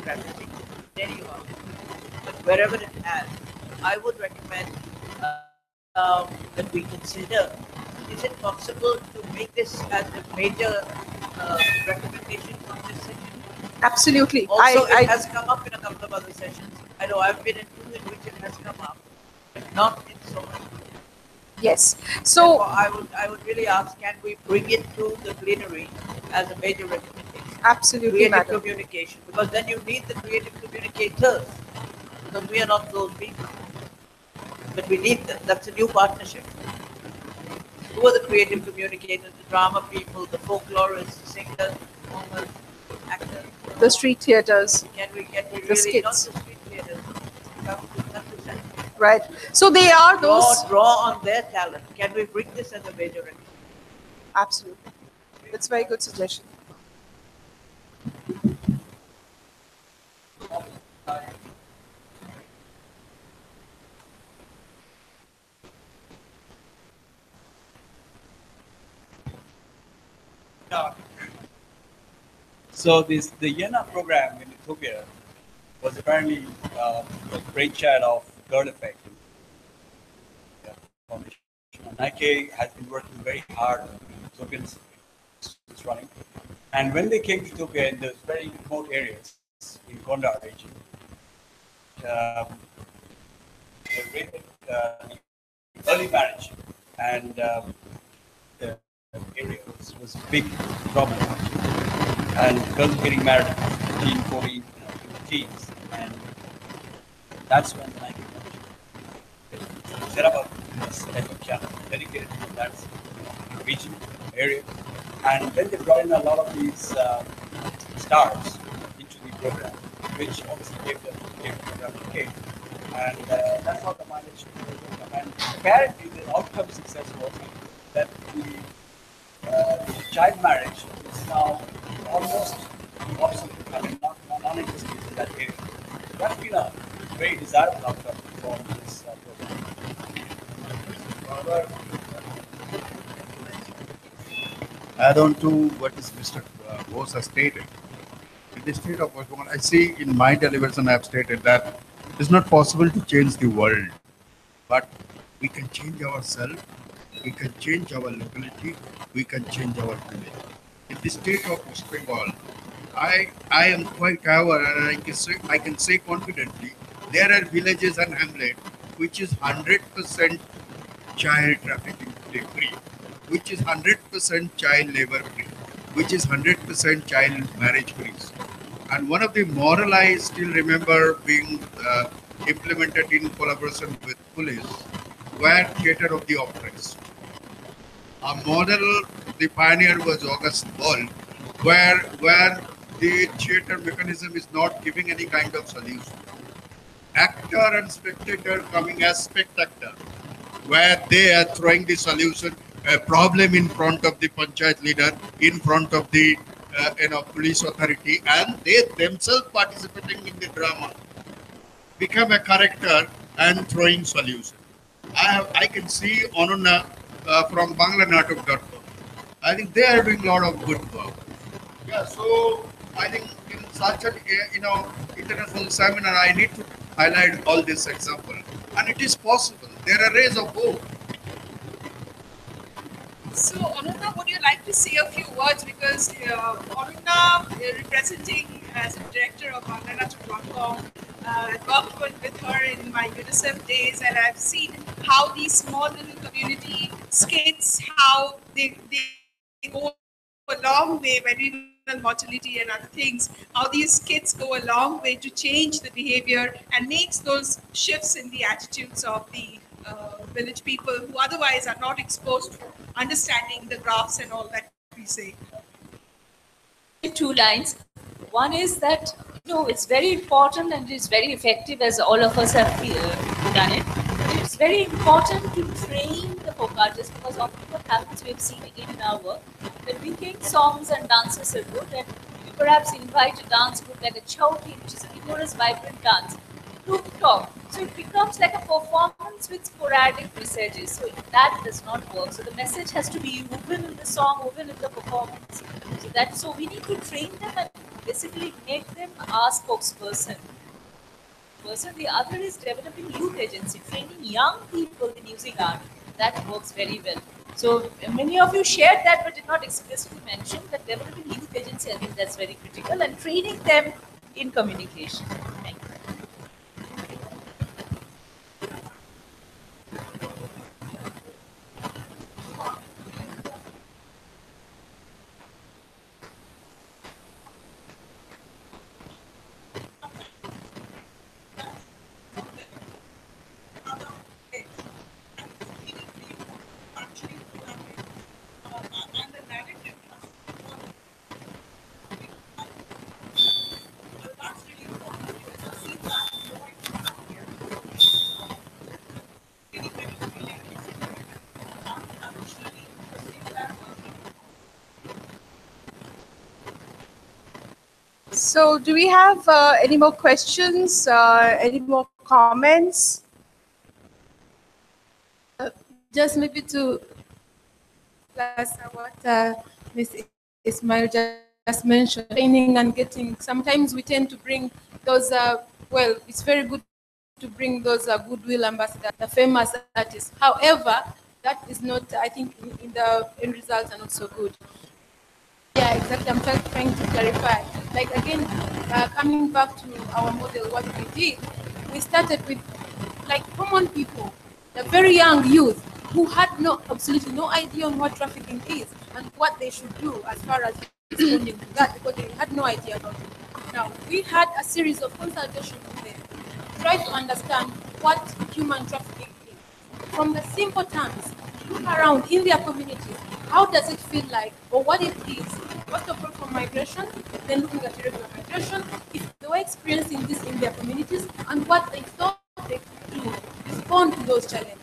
trafficking. There you are. But wherever it has, I would recommend that we consider, is it possible to make this as a major recommendation from this session? Absolutely. Also, it has come up in a couple of other sessions. I know I've been in two in which it has come up, but not in so many. Yes. So therefore, I would really ask, can we bring it to the plenary as a major recommendation? Absolutely, creative madam. communication, because then you need the creative communicators, because we are not those people. But we need them. That's a new partnership. Who are the creative communicators? The drama people, the folklorists, singers, performers, actors. The street theaters. Can we the really skits. not the street theaters? Come to Right. So they are those. draw on their talent. Can we bring this as a major recommendation? Absolutely. That's a very good suggestion. So the YENA program in Ethiopia was apparently a brainchild of Girl Effect Foundation. Nike has been working very hard on Ethiopians it's running. And when they came to Ethiopia in those very remote areas in Gondar region, the rated early marriage and the area was a big problem. And girls getting married at 15, 14, teens. And that's when the Nike Foundation set up a network channel dedicated to that region, area. And then they brought in a lot of these stars into the program, which obviously gave them a kick. And that's how the mileage program. And apparently the outcome success was that the child marriage is now almost obsolete. I mean, not non-existent in that area. That's been a very desirable outcome for this program. Add on to what is Mr. Bose has stated. In the state of West Bengal, I see in my deliberation I have stated that it's not possible to change the world, but we can change ourselves, we can change our locality, we can change our village. In the state of West Bengal, I am quite aware and I can say confidently, there are villages and hamlets which is 100% child trafficking free, which is 100% child labor free, which is 100% child marriage free. And one of the model I still remember being implemented in collaboration with police were theater of the oppressed. A model, the pioneer was August Ball, where the theater mechanism is not giving any kind of solution. Actor and spectator coming as spectator, where they are throwing the solution, a problem in front of the panchayat leader, in front of the police authority, and they themselves participating in the drama, become a character and throwing solution. I can see Anuna from BanglaNatok.com. I think they are doing a lot of good work. Yeah, so I think in such an international seminar, I need to highlight all this example, and it is possible. There are ways of hope. So, Ananda, would you like to say a few words? Because Ananda, representing as a director of Ananda.com, I worked with her in my UNICEF days, and I've seen how these small little community skits, how they go a long way when renal mortality and other things, how these kids go a long way to change the behavior and makes those shifts in the attitudes of the village people who otherwise are not exposed to understanding the graphs and all that we say. Two lines. One is that it's very important and it's very effective, as all of us have done it. It's very important to train the folk artists, because often what happens, we've seen again in our work, that we think songs and dances are good, and we perhaps invite a dance group like a chowki, which is a vigorous, vibrant dance, to talk. So it becomes like a performance with sporadic messages. So that does not work. So the message has to be woven in the song, woven in the performance. So we need to train them and basically make them our spokesperson. The other is developing youth agency, training young people in using art. That works very well. So many of you shared that, but did not explicitly mention that developing youth agency. I think that's very critical, and training them in communication. Thank you. So, do we have any more questions, any more comments? Just maybe to plus what Ms. Ismail just mentioned, training and getting, sometimes we tend to bring those, well, it's very good to bring those goodwill ambassadors, the famous artists. However, that is not, I think, in the end results are not so good. Yeah, exactly. I'm trying to clarify. Like again, coming back to our model, what we did, we started with like common people, the very young youth who had absolutely no idea on what trafficking is and what they should do as far as responding to that, because they had no idea about it. Now we had a series of consultations with them, try to understand what human trafficking is from the simple terms. Look around in their communities. How does it feel like, or what it is? First of all, from migration, then looking at irregular migration, if they were experiencing this in their communities, and what they thought they could do to respond to those challenges.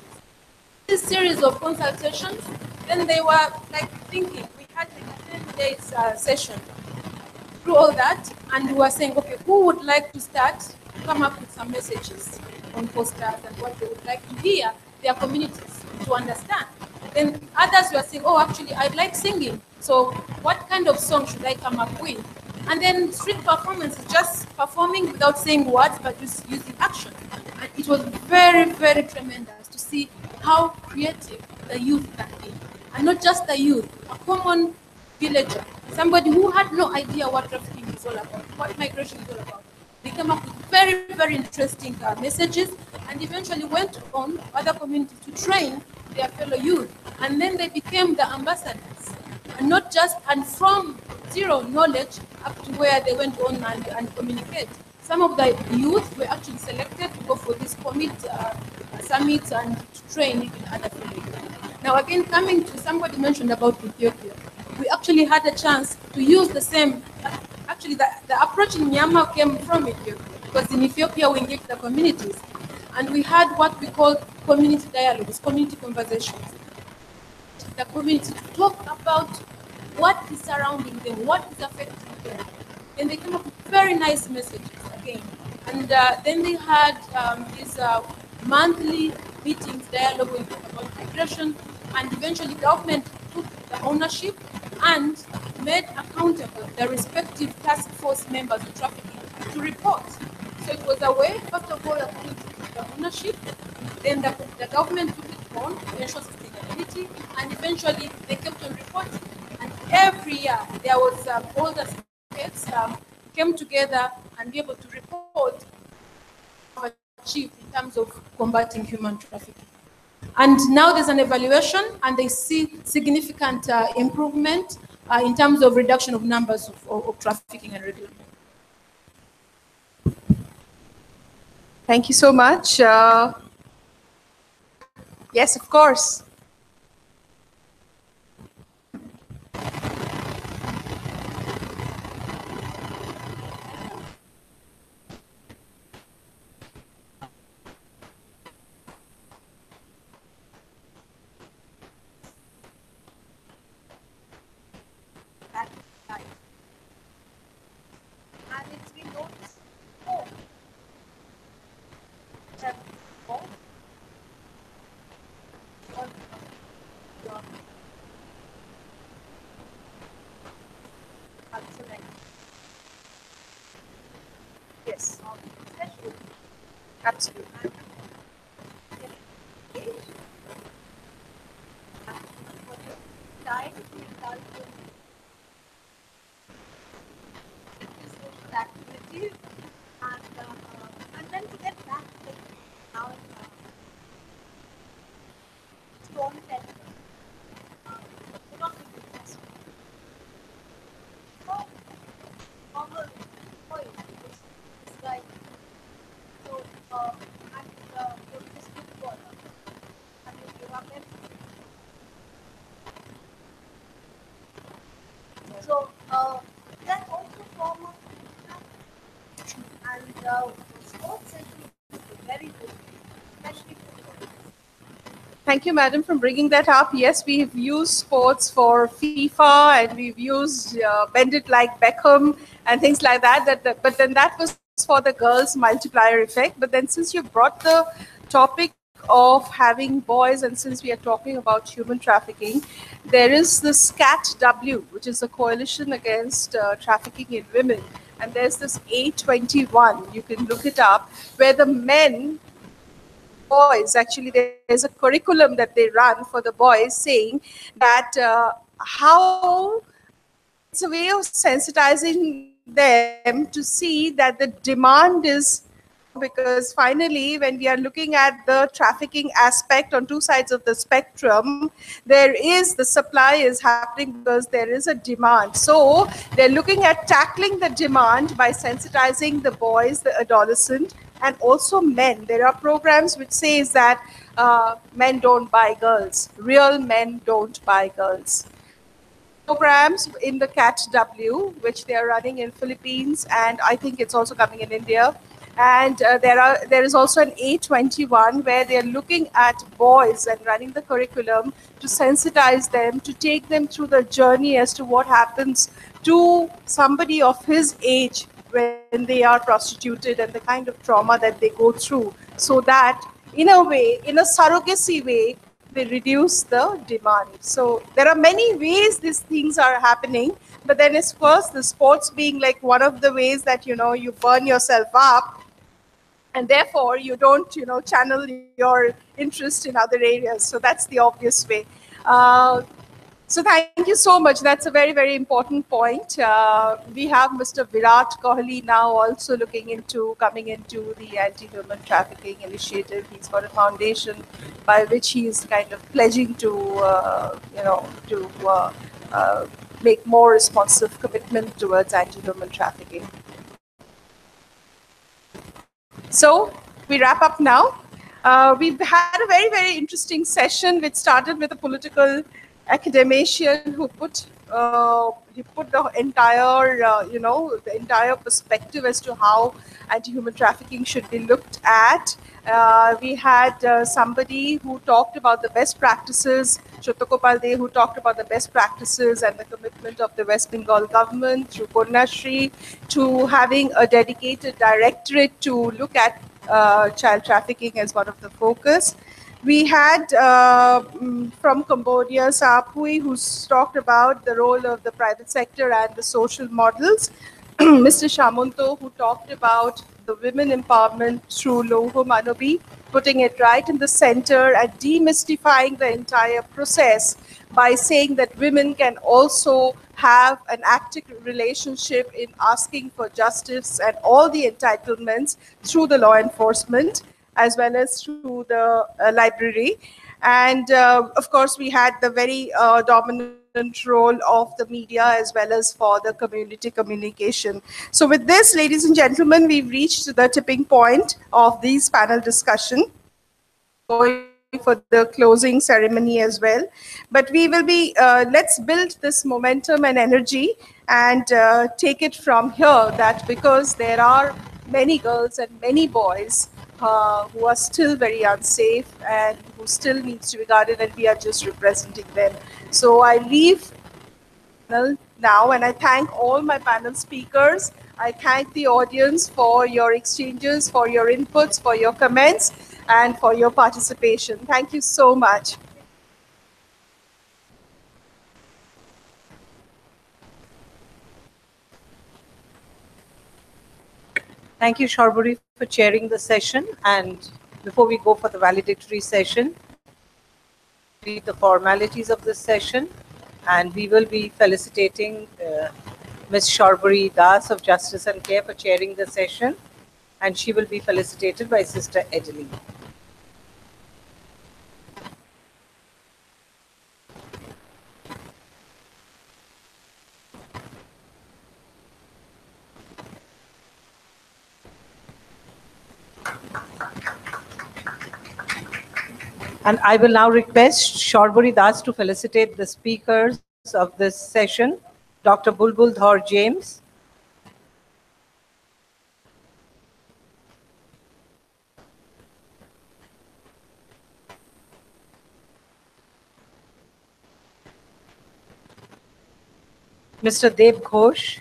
This series of consultations, then they were like thinking. We had like a 10 days session through all that, and we were saying, okay, who would like to start, come up with some messages on posters and what they would like to hear their communities to understand. Then others were saying, oh, actually, I'd like singing. So what kind of song should I come up with? And then street performance is just performing without saying words, but just using action. And it was very, very tremendous to see how creative the youth can be. And not just the youth, a common villager, somebody who had no idea what trafficking is all about, what migration is all about. They came up with very, very interesting messages, and eventually went on other communities to train their fellow youth. And then they became the ambassadors. And not just, and from zero knowledge up to where they went on and communicate. Some of the youth were actually selected to go for this summits and to train in other fields. Now again, coming to somebody mentioned about Ethiopia, we actually had a chance to use the same, actually the approach in Myanmar came from Ethiopia, because in Ethiopia we engaged the communities, and we had what we call community dialogues, community conversations. The community to talk about what is surrounding them, what is affecting them. And they came up with very nice messages again. And then they had these monthly meetings, dialogue about migration, and eventually government took the ownership and made accountable the respective task force members of trafficking to report. So it was a way, first of all, the ownership, then the government took it on to ensure sustainability, and eventually they kept on reporting. And every year there was all the states came together and be able to report have achieved in terms of combating human trafficking. And now there's an evaluation, and they see significant improvement in terms of reduction of numbers of trafficking and recruitment. Thank you so much. Yes, of course. And it's been noticed more that more on your cultural Yes, especially absolutely. time to indulge in social activities and then to get back to now storytelling. Not business. So normal point is like so and this footballer and you are meant so that also form of and sports sessions is very good, especially football. Thank you, madam, for bringing that up. Yes, we've used sports for FIFA and we've used Bend It Like Beckham and things like that. But then that was for the girls' multiplier effect. But then since you brought the topic of having boys and since we are talking about human trafficking, there is this CATW, which is a coalition against trafficking in women. And there's this A21, you can look it up, where the men boys, actually there's a curriculum that they run for the boys saying that how it's a way of sensitizing them to see that the demand is because finally when we are looking at the trafficking aspect on two sides of the spectrum, there is the supply is happening because there is a demand. So they're looking at tackling the demand by sensitizing the boys, the adolescent, and also men. There are programs which says that men don't buy girls, real men don't buy girls. There are programs in the CATW which they are running in Philippines, and I think it's also coming in India. And there is also an A21 where they are looking at boys and running the curriculum to sensitize them, to take them through the journey as to what happens to somebody of his age when they are prostituted and the kind of trauma that they go through, so that in a way, in a surrogacy way, they reduce the demand. So there are many ways these things are happening, but then of course the sports being like one of the ways that you burn yourself up, and therefore you don't channel your interest in other areas. So that's the obvious way. So thank you so much. That's a very, very important point. We have Mr. Virat Kohli now also coming into the anti-human trafficking initiative. He's got a foundation by which he is kind of pledging to, make more responsive commitment towards anti-human trafficking. So we wrap up now. We've had a very, very interesting session which started with a political academician who put the entire the entire perspective as to how anti-human trafficking should be looked at. We had somebody who talked about the best practices, Shotokopal De, who talked about the best practices and the commitment of the West Bengal government through Konyashree to having a dedicated directorate to look at child trafficking as one of the focus. We had from Cambodia, Sapui, who's talked about the role of the private sector and the social models. Mr. Shamunto, who talked about the women empowerment through Loho Manobi, putting it right in the center and demystifying the entire process by saying that women can also have an active relationship in asking for justice and all the entitlements through the law enforcement as well as through the library. And of course, we had the very dominant role of the media as well as for the community communication. So with this, ladies and gentlemen, we've reached the tipping point of this panel discussion. Going for the closing ceremony as well. But we will be, let's build this momentum and energy and take it from here, that because there are many girls and many boys who are still very unsafe and who still needs to be guarded, and we are just representing them. So I leave now, and I thank all my panel speakers. I thank the audience for your exchanges, for your inputs, for your comments, and for your participation. Thank you so much. Thank you, Sharburi, for chairing the session. And before we go for the valedictory session, read the formalities of this session, and we will be felicitating Ms. Sharburi Das of Justice and Care for chairing the session, and she will be felicitated by Sister Edeline. And I will now request Sharburi Das to felicitate the speakers of this session, Dr. Bulbul Dhar James, Mr. Dev Ghosh,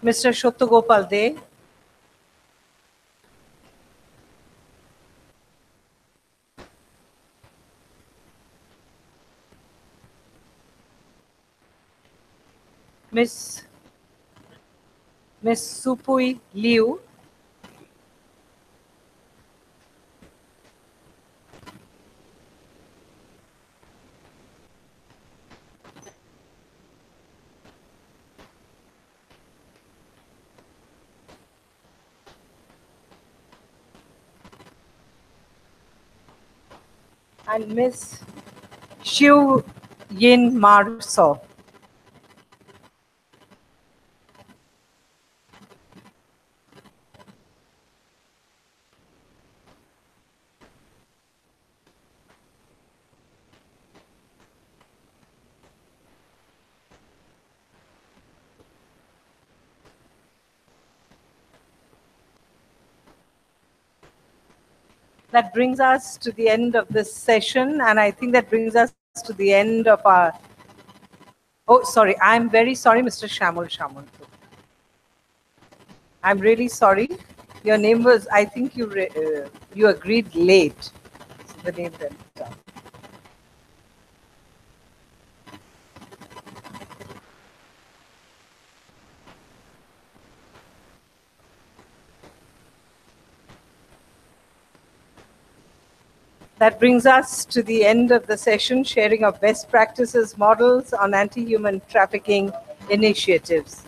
Mr. Shottagopal De, Miss Supui Liu, and Miss Xiu Yin Marso. That brings us to the end of this session, and I think that brings us to the end of our. Oh, sorry, I'm very sorry, Mr. Shamul. I'm really sorry. Your name was, I think you agreed late. So the name went down. That brings us to the end of the session, sharing of best practices models on anti-human trafficking initiatives.